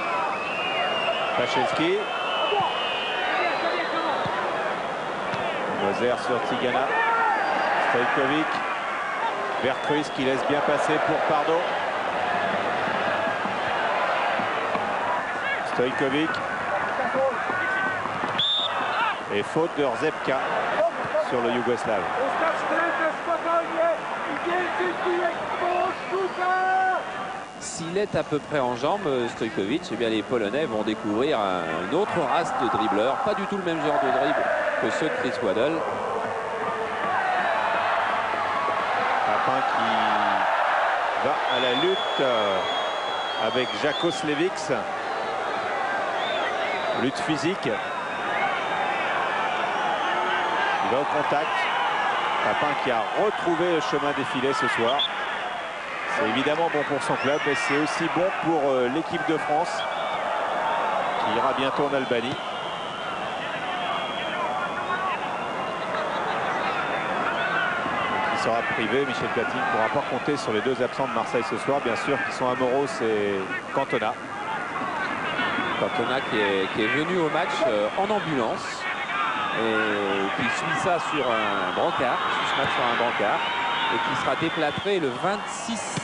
S1: Pachelski. Moser sur Tigana. Stojkovic. Vercruis qui laisse bien passer pour Pardo. Stojkovic. Et faute de Rzepka sur le Yougoslave.
S2: S'il est à peu près en jambes, Stojkovic, eh bien les Polonais vont découvrir une autre race de dribbleurs. Pas du tout le même genre de dribble que ceux de Chris Waddle.
S1: Papin qui va à la lutte avec Jako Slevics. Lutte physique. Il va au contact. Papin qui a retrouvé le chemin des filets ce soir. C'est évidemment bon pour son club, mais c'est aussi bon pour l'équipe de France qui ira bientôt en Albanie. Il sera privé. Michel Platini ne pourra pas compter sur les deux absents de Marseille ce soir, bien sûr, qui sont Amoros et Cantona.
S2: Cantona qui est venu au match en ambulance et qui suit ça sur un brancard, suit ce match sur un brancard et qui sera déplâtré le 26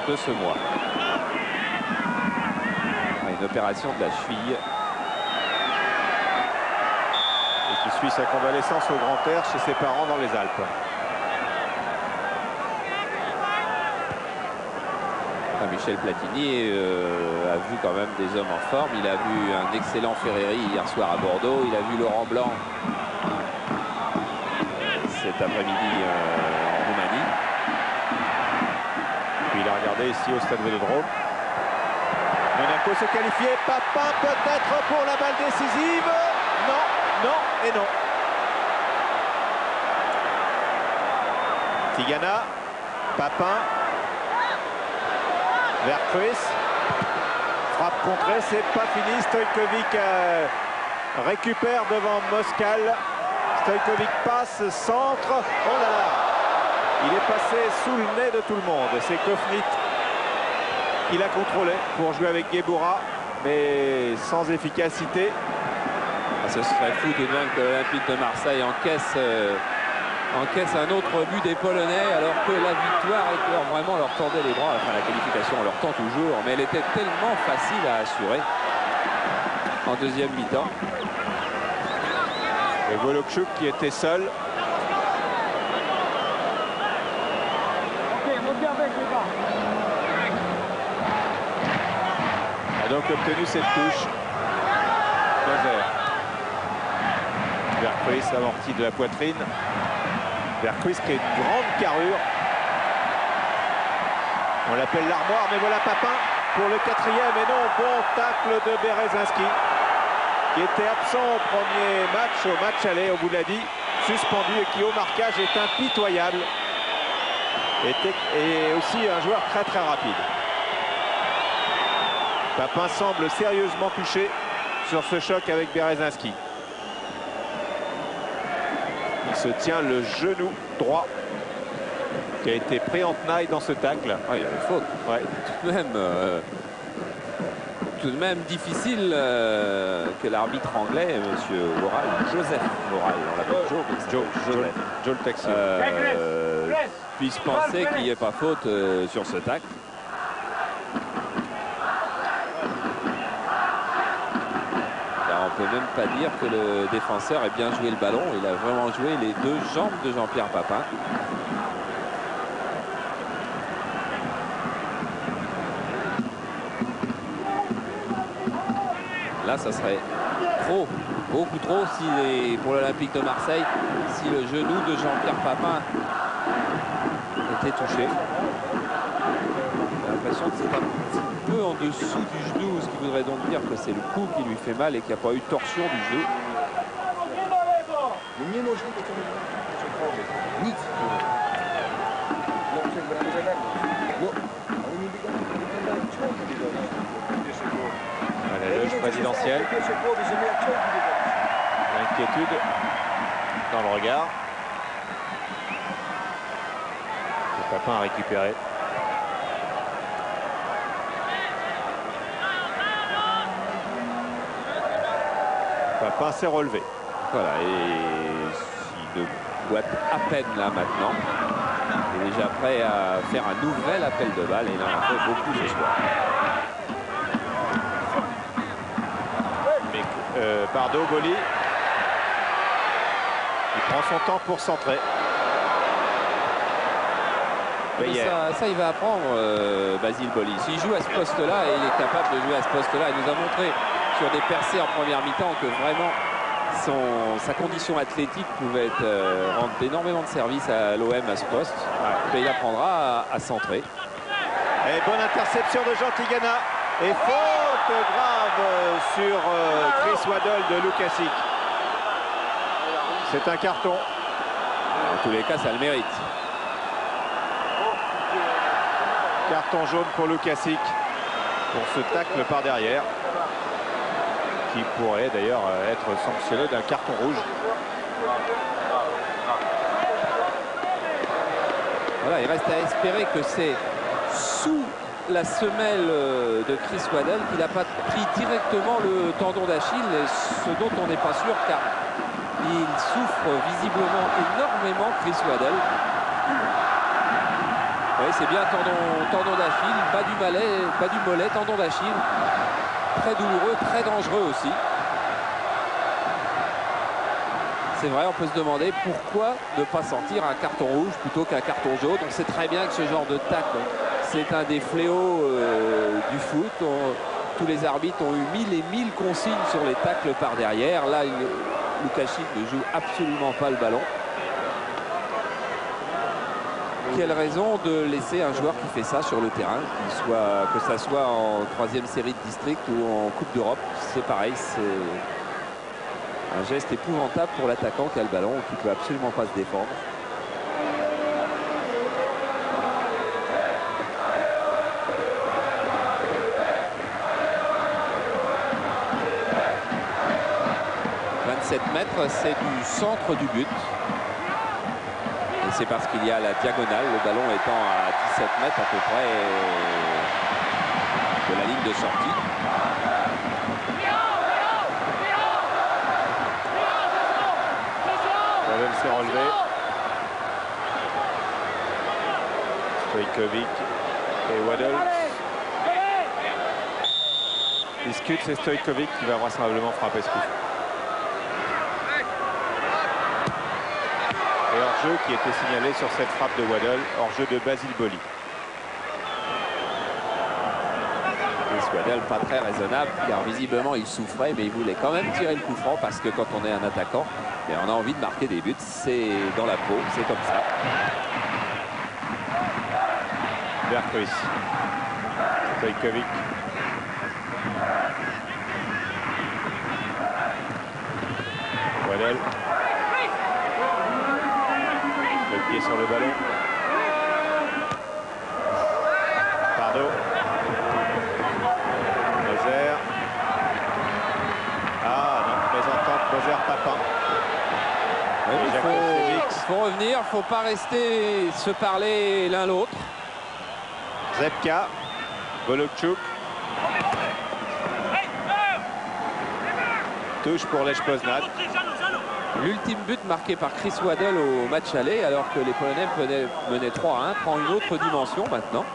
S2: de ce mois. Une opération de la cheville.
S1: Et qui suit sa convalescence au Grand Air chez ses parents dans les Alpes.
S2: Michel Platini a vu quand même des hommes en forme. Il a vu un excellent Ferreri hier soir à Bordeaux. Il a vu Laurent Blanc cet après-midi en Roumanie.
S1: Puis il a regardé ici au stade Vélodrome. Monaco se qualifiait. Papin peut-être pour la balle décisive. Non, non et non. Tigana, Papin. Vercruis. Frappe contrée, c'est pas fini. Stojkovic récupère devant Moskal. Stojkovic passe, centre. Oh là là! Il est passé sous le nez de tout le monde. C'est Kofnit qui l'a contrôlé pour jouer avec Gebura, mais sans efficacité.
S2: Ce serait fou tout de même que l'Olympique de Marseille encaisse un autre but des Polonais, alors que la victoire vraiment leur tendait les bras. Enfin, la qualification, on leur tend toujours, mais elle était tellement facile à assurer en deuxième mi-temps.
S1: Et Volokchuk qui était seul. A donc obtenu cette touche. Vercruis amorti de la poitrine. Vercruis qui a une grande carrure. On l'appelle l'armoire, mais voilà Papin pour le quatrième. Et non, bon tacle de Berezinski, qui était absent au premier match, au match aller, on vous l'a dit, suspendu et qui au marquage est impitoyable. Et aussi un joueur très très rapide. Papin semble sérieusement touché sur ce choc avec Berezinski. Il se tient le genou droit qui a été pris en tenaille dans ce tacle.
S2: Ah, il y avait faute.
S1: Ouais.
S2: Tout de même difficile que l'arbitre anglais, monsieur Worrall, Joseph Worrall, on l'appelle
S1: Joe le taxi.
S2: Puisse penser qu'il n'y ait pas faute sur ce tacle. On ne peut même pas dire que le défenseur ait bien joué le ballon. Il a vraiment joué les deux jambes de Jean-Pierre Papin. Là, ça serait trop, beaucoup trop pour l'Olympique de Marseille, si le genou de Jean-Pierre Papin était touché. J'ai l'impression que c'est un petit peu en dessous du genou, ce qui voudrait donc dire que c'est le cou qui lui fait mal et qu'il n'y a pas eu de torsion du genou.
S1: À la loge présidentielle. L'inquiétude dans le regard. Et Papin a récupéré. Papin s'est relevé.
S2: Voilà, et il ne boite à peine là maintenant. Il est déjà prêt à faire un nouvel appel de balle et il en a fait beaucoup ce soir.
S1: Pardo, Boli. Il prend son temps pour centrer.
S2: Mais ça, il va apprendre Basile Boli. S'il joue à ce poste-là, et il est capable de jouer à ce poste-là, il nous a montré sur des percées en première mi-temps que vraiment sa condition athlétique pouvait rendre énormément de service à l'OM à ce poste. Ouais. Il apprendra à centrer.
S1: Et bonne interception de Jean Tigana. Et faute grave sur Chris Waddle de Lukasic. C'est un carton.
S2: En tous les cas, ça le mérite.
S1: Carton jaune pour Lukasic pour ce tacle par derrière, qui pourrait d'ailleurs être sanctionné d'un carton rouge.
S2: Voilà, il reste à espérer que c'est sous la semelle de Chris Waddle qu'il n'a pas pris directement le tendon d'Achille, ce dont on n'est pas sûr car il souffre visiblement énormément Chris Waddle. Oui, c'est bien tendon d'Achille, bas du mollet, tendon d'Achille. Très douloureux, très dangereux aussi. C'est vrai, on peut se demander pourquoi ne pas sortir un carton rouge plutôt qu'un carton jaune. On sait très bien que ce genre de tacle, c'est un des fléaux du foot. Tous les arbitres ont eu 1000 et 1000 consignes sur les tacles par derrière. Là, Lukasic ne joue absolument pas le ballon. Quelle raison de laisser un joueur qui fait ça sur le terrain, que ça soit en 3e série de district ou en Coupe d'Europe, c'est pareil, c'est un geste épouvantable pour l'attaquant qui a le ballon, qui ne peut absolument pas se défendre. « 27 mètres, c'est du centre du but. Et c'est parce qu'il y a la diagonale, le ballon étant à 17 mètres à peu près de la ligne de sortie.
S1: Waddle s'est relevé. Stojkovic et Waddle discutent. C'est Stojkovic qui va vraisemblablement frapper ce coup. Et hors-jeu qui était signalé sur cette frappe de Waddle, hors-jeu de Basile Boli.
S2: Et Waddle pas très raisonnable car visiblement il souffrait mais il voulait quand même tirer le coup franc parce que quand on est un attaquant, on a envie de marquer des buts, c'est dans la peau, c'est comme ça.
S1: Berghuis. Stojkovic. Waddle. Le pied sur le ballon. Pardo. Moser. Ah non, présentante Moser-Papin.
S2: Il faut revenir, il ne faut pas rester se parler l'un l'autre.
S1: Zepka. Volokchuk. Touche pour Lech Poznań.
S2: L'ultime but marqué par Chris Waddle au match aller, alors que les Polonais menaient 3-1, prend une autre dimension maintenant.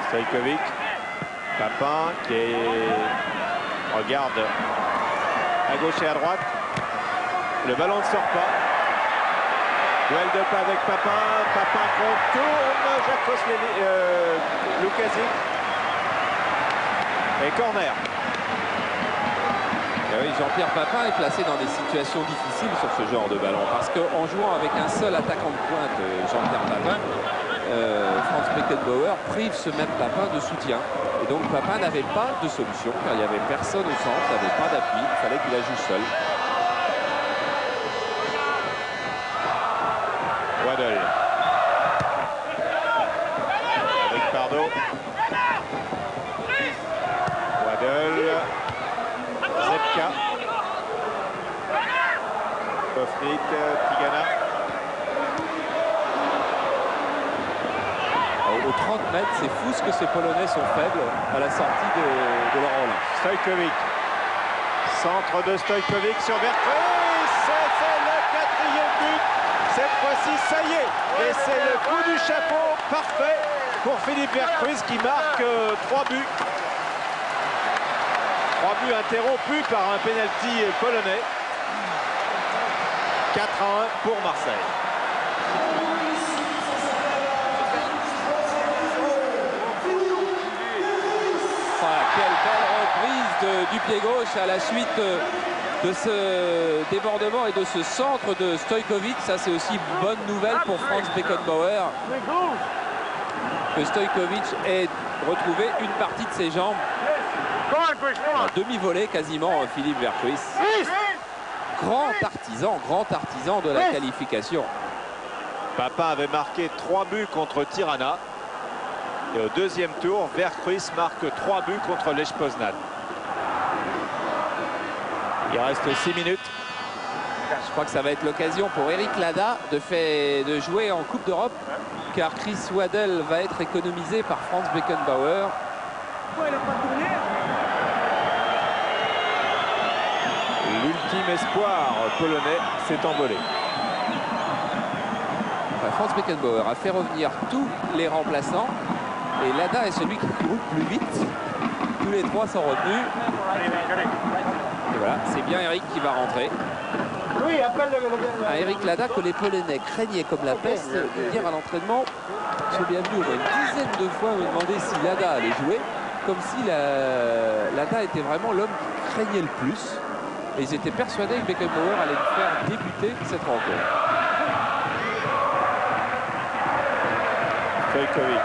S1: Stojkovic. Papin qui regarde à gauche et à droite. Le ballon ne sort pas. Duel de pas avec Papin. Papin contourne Jacques Lukasic. Et corner.
S2: Et oui, Jean-Pierre Papin est placé dans des situations difficiles sur ce genre de ballon parce qu'en jouant avec un seul attaquant de pointe, Jean-Pierre Papin, Franz Beckenbauer prive ce même Papin de soutien. Et donc Papin n'avait pas de solution car il n'y avait personne au centre, il n'avait pas d'appui, il fallait qu'il ajoute seul.
S1: Waddle. Avec Pardo. Waddle. Zepka.
S2: aux 30 mètres. C'est fou ce que ces Polonais sont faibles à la sortie de leur relance.
S1: Stojkovic. Centre de Stojkovic sur Vercruis. C'est le 4e but. Cette fois-ci, ça y est. Et c'est le coup du chapeau parfait pour Philippe Vercruis qui marque 3 buts. 3 buts interrompus par un penalty polonais. 4-1 pour Marseille.
S2: Quelle belle reprise du pied gauche à la suite de ce débordement et de ce centre de Stojkovic. Ça, c'est aussi une bonne nouvelle pour Franz Beckenbauer, que Stojkovic ait retrouvé une partie de ses jambes. Un demi-volée quasiment, Philippe Vercruis. Grand artisan de la qualification.
S1: Papin avait marqué 3 buts contre Tirana. Et au 2e tour, Vercruis marque 3 buts contre Lech Poznan. Il reste 6 minutes.
S2: Je crois que ça va être l'occasion pour Eric Lada de jouer en Coupe d'Europe, car Chris Waddell va être économisé par Franz Beckenbauer.
S1: L'ultime espoir polonais s'est envolé.
S2: Franz Beckenbauer a fait revenir tous les remplaçants. Et Lada est celui qui court plus vite. Tous les 3 sont retenus. Et voilà, c'est bien Eric qui va rentrer. Eric Lada, que les Polonais craignaient comme la peste, hier à l'entraînement, j'ai bien vu au moins une dizaine de fois me demander si Lada allait jouer, comme si Lada était vraiment l'homme qui craignait le plus. Et ils étaient persuadés que Beckenbauer allait le faire débuter cette rencontre.
S1: Stojkovic.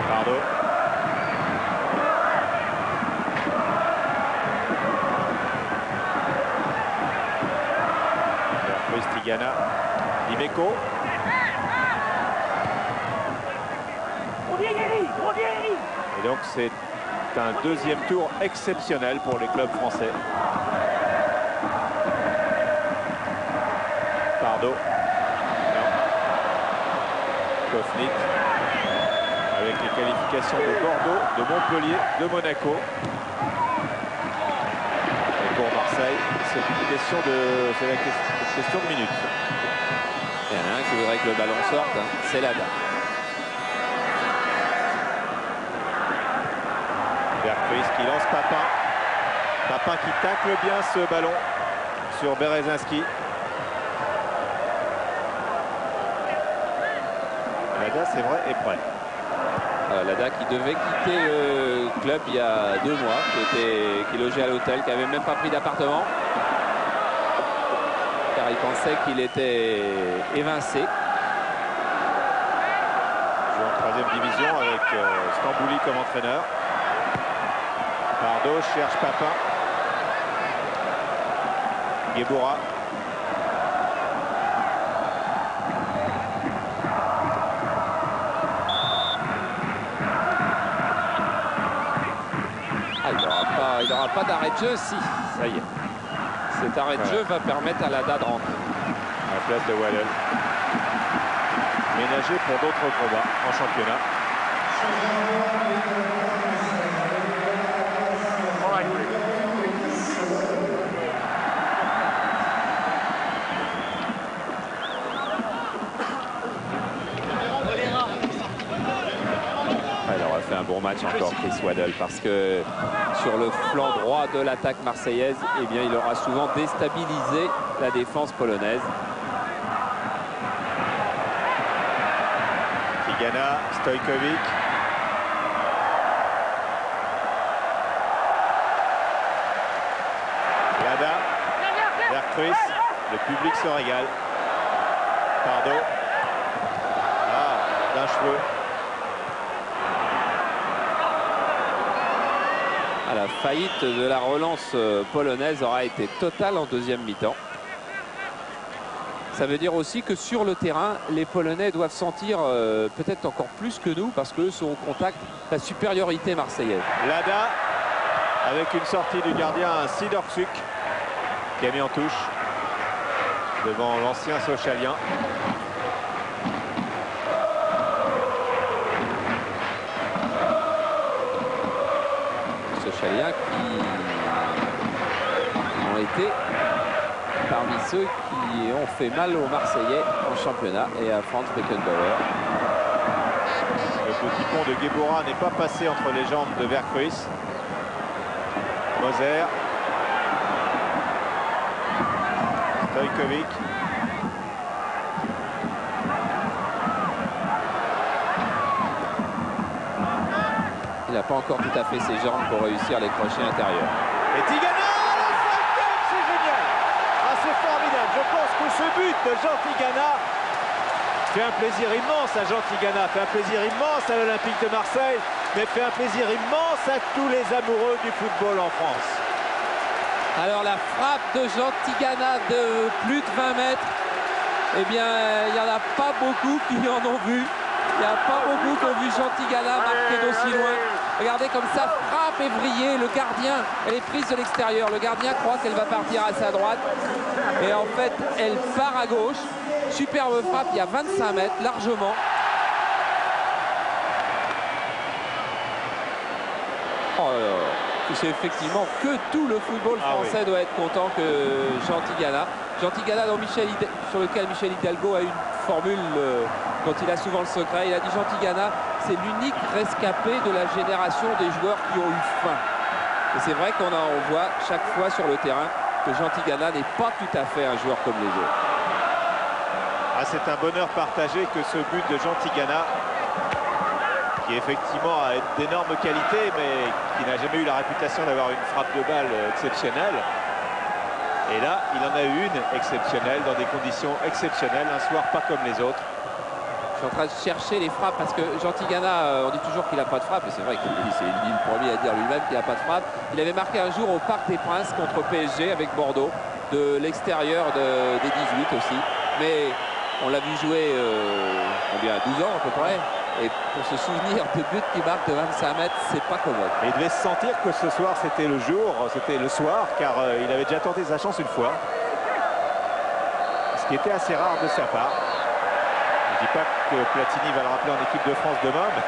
S1: Pardo. Vercruis, Tigana. Dimeco. Et donc c'est un 2e tour exceptionnel pour les clubs français. Pardo. Kofnik, avec les qualifications de Bordeaux, de Montpellier, de Monaco. Et pour Marseille, c'est la question de minutes.
S2: Il y en a un qui voudrait que le ballon sorte, hein. C'est Lada.
S1: Vercruis qui lance Papin. Papin qui tacle bien ce ballon sur Berezinski. Lada, c'est vrai, est prêt.
S2: Lada qui devait quitter le club il y a 2 mois, qui logeait à l'hôtel, qui n'avait même pas pris d'appartement, car il pensait qu'il était évincé.
S1: Joue en 3e division avec Stambouli comme entraîneur. Pardo cherche Papin. Gueboura.
S2: Il n'aura pas d'arrêt de jeu, si. Ça y est. Cet arrêt de jeu va permettre à Lada de rentrer.
S1: À la place de Waddell. Ménagé pour d'autres combats en championnat.
S2: Il aura fait un bon match encore, Chris Waddell, parce que sur le flanc droit de l'attaque marseillaise, eh bien, il aura souvent déstabilisé la défense polonaise.
S1: Tigana, Stojkovic. Lada, Vercruis, le public se régale. Pardo. Ah, d'un cheveu.
S2: La faillite de la relance polonaise aura été totale en 2e mi-temps. Ça veut dire aussi que sur le terrain, les Polonais doivent sentir peut-être encore plus que nous, parce qu'eux sont au contact de la supériorité marseillaise.
S1: Lada, avec une sortie du gardien Sidorczuk, qui a mis en touche devant l'ancien Sochalien.
S2: Chaléens qui ont été parmi ceux qui ont fait mal aux Marseillais en championnat et à Franz Beckenbauer.
S1: Le petit pont de Guebora n'est pas passé entre les jambes de Vercruis. Moser. Stojkovic.
S2: Il n'a pas encore tout à fait ses jambes pour réussir les crochets intérieurs.
S1: Et Tigana, le 5e, c'est génial. Ah, c'est formidable. Je pense que ce but de Jean Tigana fait un plaisir immense à Jean Tigana, fait un plaisir immense à l'Olympique de Marseille, mais fait un plaisir immense à tous les amoureux du football en France.
S2: Alors la frappe de Jean Tigana de plus de 20 mètres, eh bien, il n'y en a pas beaucoup qui en ont vu. Il n'y a pas beaucoup qui ont vu Jean Tigana marquer d'aussi loin. Regardez comme ça, frappe est vrillée. Le gardien, elle est prise de l'extérieur. Le gardien croit qu'elle va partir à sa droite. Et en fait, elle part à gauche. Superbe frappe, il y a 25 mètres, largement. Oh là là. C'est effectivement que tout le football français doit être content que Jean Tigana. Jean Tigana sur lequel Michel Hidalgo a une formule dont il a souvent le secret. Il a dit Jean Tigana, c'est l'unique rescapé de la génération des joueurs qui ont eu faim. Et c'est vrai qu'on voit chaque fois sur le terrain que Jean Tigana n'est pas tout à fait un joueur comme les autres.
S1: Ah, c'est un bonheur partagé que ce but de Jean Tigana, qui effectivement a d'énormes qualités, mais qui n'a jamais eu la réputation d'avoir une frappe de balle exceptionnelle. Et là, il en a eu une exceptionnelle, dans des conditions exceptionnelles, un soir pas comme les autres.
S2: Je suis en train de chercher les frappes, parce que Jean Tigana, on dit toujours qu'il n'a pas de frappe, et c'est vrai qu'il c'est le premier à dire lui-même qu'il n'a pas de frappe. Il avait marqué un jour au Parc des Princes contre PSG avec Bordeaux, de l'extérieur des 18 aussi. Mais on l'a vu jouer combien, 12 ans à peu près. Et pour se souvenir de but qui marque de 25 mètres, c'est pas commode.
S1: Et il devait se sentir que ce soir c'était le jour, c'était le soir, car il avait déjà tenté sa chance une fois. Ce qui était assez rare de sa part. Je ne dis pas que Platini va le rappeler en équipe de France demain, mais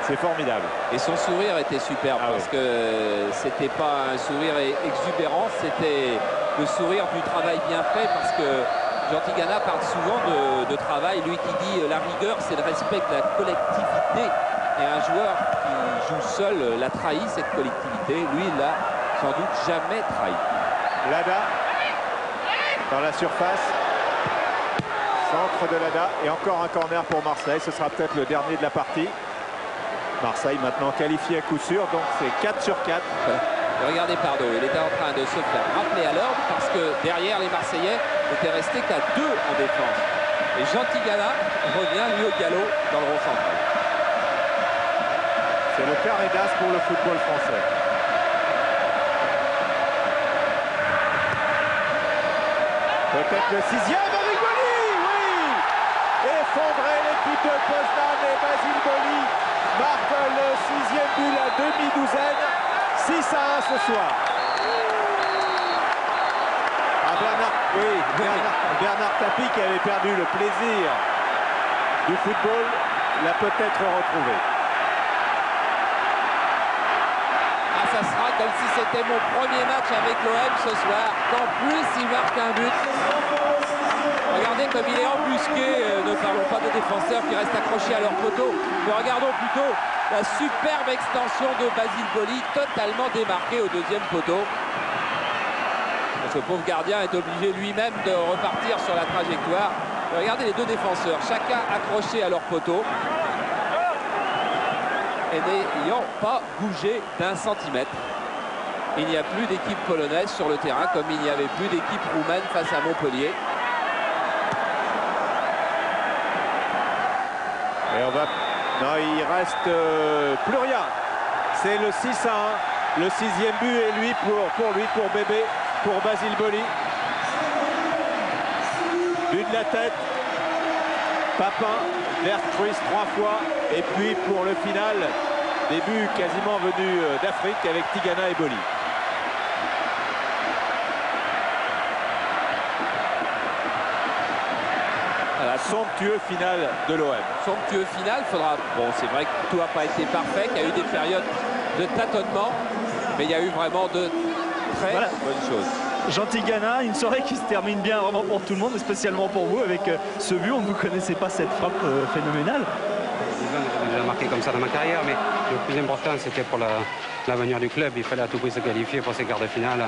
S1: c'est formidable.
S2: Et son sourire était superbe, parce que c'était pas un sourire exubérant, c'était le sourire du travail bien fait, parce que Jean Tigana parle souvent de travail, lui qui dit la rigueur c'est le respect de la collectivité, et un joueur qui joue seul l'a trahi, cette collectivité. Lui il l'a sans doute jamais trahi.
S1: Lada dans la surface, centre de Lada, et encore un corner pour Marseille. Ce sera peut-être le dernier de la partie. Marseille maintenant qualifié à coup sûr, donc c'est 4 sur 4.
S2: Et regardez Pardo, il était en train de se faire rappeler à l'ordre, parce que derrière les Marseillais n'étaient restés qu'à 2 en défense. Et Jean Tigana revient lui au galop dans le rond central.
S1: C'est le carré d'as pour le football français. Peut-être le 6e avec Boli, oui. Effondrer l'équipe de Poznan, et Basile Boli marque le 6e but, la demi-douzaine. 6-1 ce soir. Bernard Tapie, qui avait perdu le plaisir du football, l'a peut-être retrouvé.
S2: Ah, ça sera comme si c'était mon premier match avec l'OM ce soir. Qu'en plus il marque un but. Regardez comme il est embusqué. Ne parlons pas de défenseurs qui restent accrochés à leur poteau, mais regardons plutôt la superbe extension de Basile Boli, totalement démarqué au deuxième poteau. Ce pauvre gardien est obligé lui-même de repartir sur la trajectoire. Et regardez les deux défenseurs, chacun accroché à leur poteau et n'ayant pas bougé d'un centimètre. Il n'y a plus d'équipe polonaise sur le terrain, comme il n'y avait plus d'équipe roumaine face à Montpellier.
S1: Et on va... Non, il reste plus rien. C'est le 6-1. Le 6e but est lui pour Bébé, pour Basile Boli. But de la tête. Papin, Vercruis 3 fois. Et puis pour le final, des buts quasiment venus d'Afrique avec Tigana et Boli. Somptueux final de l'OM.
S2: Somptueux final, faudra... Bon, c'est vrai que tout n'a pas été parfait, qu'il y a eu des périodes de tâtonnement, mais il y a eu vraiment de très bonnes choses.
S3: Jean Tigana, une soirée qui se termine bien vraiment pour tout le monde, et spécialement pour vous avec ce but. On ne vous connaissait pas cette frappe phénoménale.
S6: J'avais déjà marqué comme ça dans ma carrière, mais le plus important c'était pour l'avenir du club. Il fallait à tout prix se qualifier pour ces quarts de finale.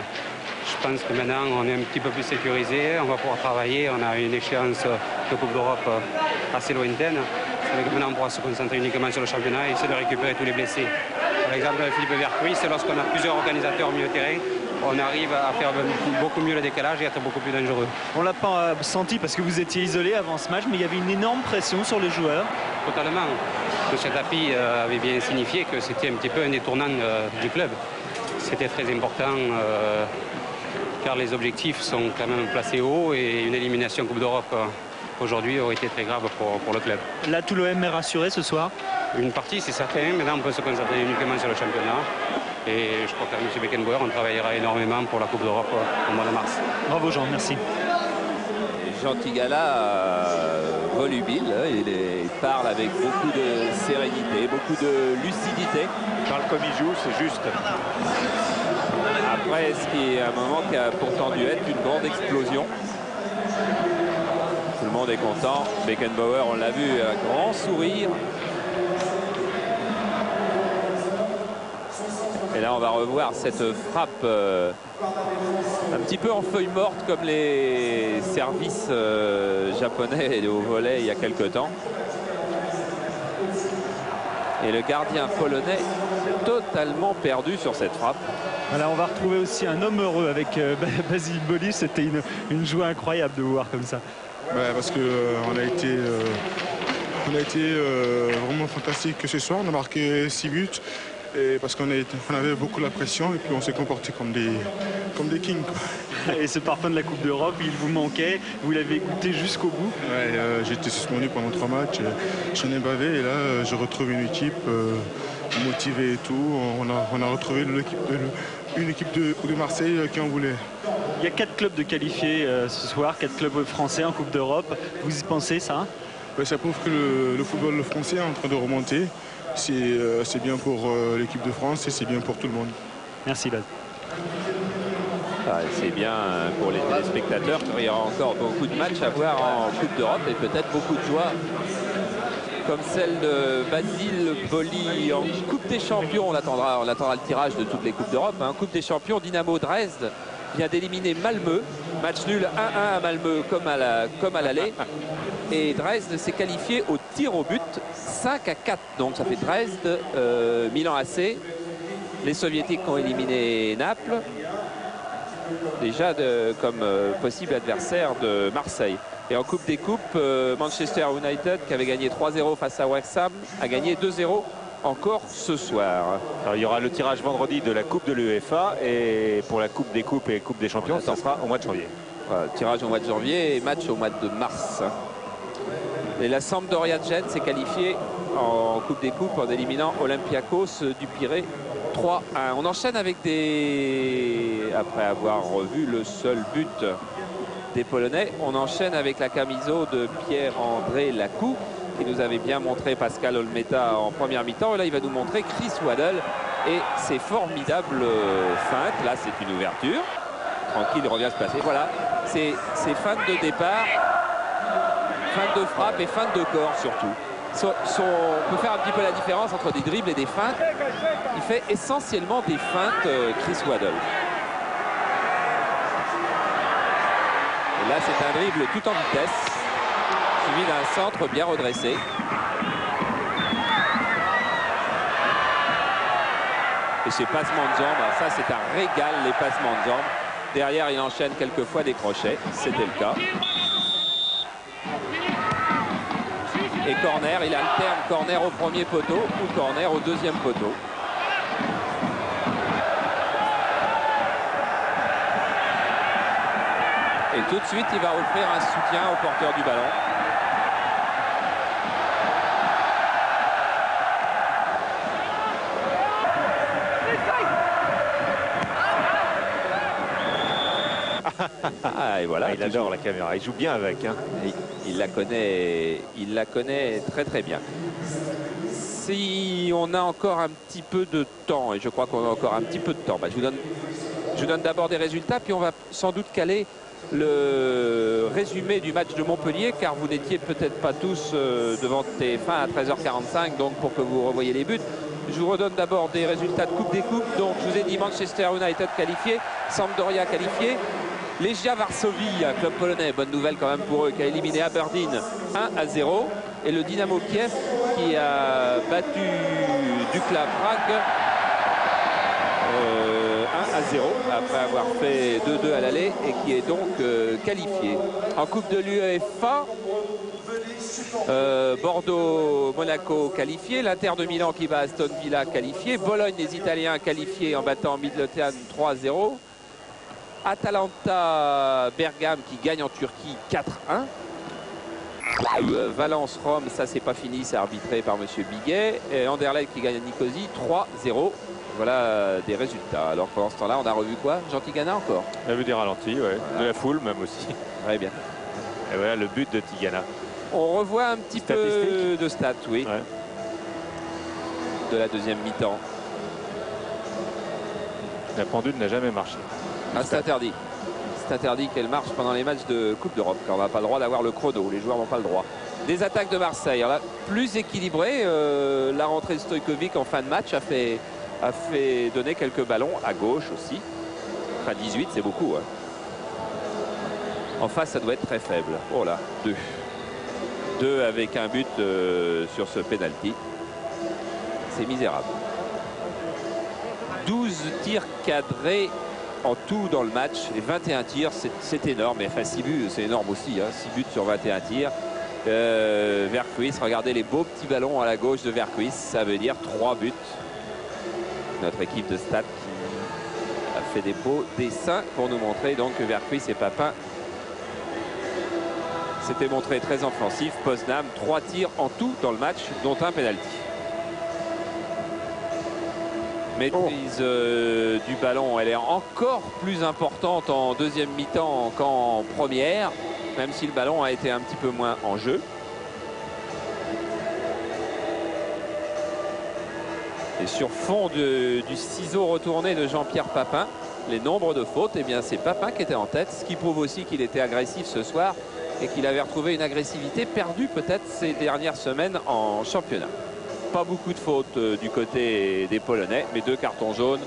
S6: Je pense que maintenant on est un petit peu plus sécurisé, on va pouvoir travailler, on a une échéance de Coupe d'Europe assez lointaine. Maintenant on pourra se concentrer uniquement sur le championnat et essayer de récupérer tous les blessés. Par exemple, Philippe Vercouis, c'est lorsqu'on a plusieurs organisateurs au milieu de terrain, on arrive à faire beaucoup mieux le décalage et être beaucoup plus dangereux.
S3: On ne l'a pas senti parce que vous étiez isolé avant ce match, mais il y avait une énorme pression sur les joueurs.
S6: Totalement. M. Tapi avait bien signifié que c'était un petit peu un des tournants du club. C'était très important car les objectifs sont quand même placés haut et une élimination Coupe d'Europe aujourd'hui aurait été très grave pour le club.
S3: Là, tout l'OM est rassuré ce soir?
S6: Une partie, c'est certain. Maintenant, on peut se concentrer uniquement sur le championnat. Et je crois qu'avec M. Beckenbauer, on travaillera énormément pour la Coupe d'Europe au mois de mars.
S3: Bravo Jean, merci.
S2: Jean Tigana, volubile, il parle avec beaucoup de sérénité, beaucoup de lucidité.
S1: Il parle comme il joue, c'est juste.
S2: Après, ce qui est un moment qui a pourtant dû être une grande explosion. Tout le monde est content. Beckenbauer, on l'a vu, un grand sourire. Et là, on va revoir cette frappe un petit peu en feuille morte comme les services japonais au volley il y a quelque temps. Et le gardien polonais totalement perdu sur cette frappe.
S3: Voilà, on va retrouver aussi un homme heureux avec Basile Boli. C'était une joie incroyable de vous voir comme ça.
S7: Ouais, parce qu'on a été vraiment fantastique ce soir. On a marqué 6 buts. Et parce qu'on avait beaucoup la pression et puis on s'est comporté comme des kings, quoi.
S3: Et ce parfum de la Coupe d'Europe, il vous manquait, vous l'avez goûté jusqu'au bout.
S7: Ouais, j'étais suspendu pendant 3 matchs, j'en ai bavé et là je retrouve une équipe motivée et tout. On a retrouvé une équipe de Marseille qui en voulait.
S3: Il y a 4 clubs de qualifiés ce soir, 4 clubs français en Coupe d'Europe. Vous y pensez ça?
S7: Ouais, ça prouve que le football français est en train de remonter. C'est bien pour l'équipe de France et c'est bien pour tout le monde.
S3: Merci Baz.
S2: C'est bien pour les téléspectateurs. Il y aura encore beaucoup de matchs à voir en Coupe d'Europe et peut-être beaucoup de joie comme celle de Basile Boli en Coupe des Champions. On attendra le tirage de toutes les Coupes d'Europe. En Coupe des Champions, Dynamo Dresde vient d'éliminer Malmö. Match nul 1-1 à Malmö comme à l'aller. Et Dresde s'est qualifié au tir au but 5-4. Donc ça fait Dresde, Milan AC. Les Soviétiques ont éliminé Naples. Déjà comme possible adversaire de Marseille. Et en Coupe des Coupes, Manchester United, qui avait gagné 3-0 face à West Ham, a gagné 2-0 encore ce soir.
S1: Alors, il y aura le tirage vendredi de la Coupe de l'UEFA et pour la Coupe des Coupes et Coupe des Champions, ça sera au mois de janvier.
S2: Voilà, tirage au mois de janvier et match au mois de mars. Et la Sampdoria de Gênes s'est qualifiée en Coupe des Coupes en éliminant Olympiakos du Pirée 3-1. On enchaîne avec après avoir revu le seul but des Polonais, on enchaîne avec la camiso de Pierre-André Lacou qui nous avait bien montré Pascal Olmeta en première mi-temps. Et là, il va nous montrer Chris Waddle et ses formidables feintes. Là, c'est une ouverture. Tranquille, il revient se placer. Voilà, c'est feintes de départ, feintes de frappe et feintes de corps surtout. On peut faire un petit peu la différence entre des dribbles et des feintes. Il fait essentiellement des feintes, Chris Waddle. Et là, c'est un dribble tout en vitesse, suivi d'un centre bien redressé. Et ses passements de jambes, ça c'est un régal, les passements de jambes. Derrière, il enchaîne quelquefois des crochets, c'était le cas. Et corner, il alterne corner au premier poteau ou corner au deuxième poteau. Et tout de suite, il va offrir un soutien au porteur du ballon.
S1: Et voilà, il adore la caméra, il joue bien avec. Hein.
S2: Il la connaît très très bien. si on a encore un petit peu de temps, et je crois qu'on a encore un petit peu de temps, je vous donne d'abord des résultats, puis on va sans doute caler le résumé du match de Montpellier, car vous n'étiez peut-être pas tous devant TF1 à 13h45, donc pour que vous revoyiez les buts. Je vous redonne d'abord des résultats de Coupe des Coupes. Donc je vous ai dit Manchester United qualifié, Sampdoria qualifié, Legia Varsovie, un club polonais, bonne nouvelle quand même pour eux, qui a éliminé Aberdeen 1-0, et le Dynamo Kiev qui a battu Dukla Prague 1-0 après avoir fait 2-2 à l'aller et qui est donc qualifié. En Coupe de l'UEFA, Bordeaux-Monaco qualifié, l'Inter de Milan qui bat Aston Villa qualifié, Bologne des Italiens qualifiés en battant Midlothian 3-0, Atalanta Bergame qui gagne en Turquie 4-1. Valence-Rome, ça c'est pas fini, c'est arbitré par monsieur Biguet, et Anderlecht qui gagne à Nicosie 3-0. Voilà des résultats. Alors pendant ce temps-là, on a revu quoi? Jean Tigana encore?
S8: On a vu des ralentis, ouais. Voilà. De la foule même aussi.
S2: Très bien.
S8: Et voilà le but de Tigana.
S2: On revoit un petit peu de stats, oui. Ouais. De la deuxième mi-temps.
S8: La pendule n'a jamais marché.
S2: Ah, c'est interdit. C'est interdit qu'elle marche pendant les matchs de Coupe d'Europe, car on n'a pas le droit d'avoir le chrono. Les joueurs n'ont pas le droit. Des attaques de Marseille. Alors là, plus équilibré. La rentrée de Stojkovic en fin de match a fait donner quelques ballons à gauche aussi. Enfin, 18, c'est beaucoup. Hein. En face, ça doit être très faible. Oh là, 2. 2 avec un but sur ce penalty. C'est misérable. 12 tirs cadrés en tout dans le match et 21 tirs, c'est énorme. Et enfin 6 buts, c'est énorme aussi. Hein, 6 buts sur 21 tirs. Verkuis, regardez les beaux petits ballons à la gauche de Verkuis. Ça veut dire 3 buts. Notre équipe de stats qui a fait des beaux dessins pour nous montrer donc que Verkuis et Papin s'étaient montrés très offensifs. Poznam, 3 tirs en tout dans le match, dont un penalty. Maîtrise du ballon, elle est encore plus importante en deuxième mi-temps qu'en première, même si le ballon a été un petit peu moins en jeu. Et sur fond du ciseau retourné de Jean-Pierre Papin, les nombres de fautes, eh bien c'est Papin qui était en tête, ce qui prouve aussi qu'il était agressif ce soir et qu'il avait retrouvé une agressivité perdue peut-être ces dernières semaines en championnat. Pas beaucoup de fautes du côté des Polonais, mais 2 cartons jaunes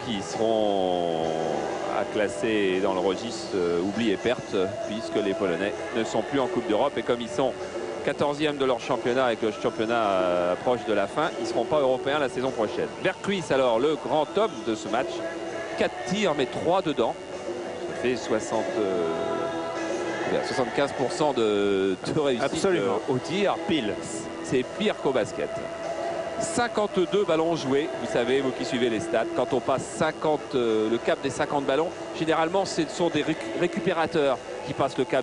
S2: qui seront à classer dans le registre oubli et perte, puisque les Polonais ne sont plus en Coupe d'Europe et comme ils sont 14e de leur championnat et que le championnat approche de la fin, ils ne seront pas européens la saison prochaine. Verkuis, alors le grand homme de ce match, 4 tirs mais 3 dedans, ça fait 75% de réussite.
S8: Absolument.
S2: Au tir, pile. C'est pire qu'au basket. 52 ballons joués, vous savez, vous qui suivez les stats, quand on passe le cap des 50 ballons, généralement ce sont des récupérateurs qui passent le cap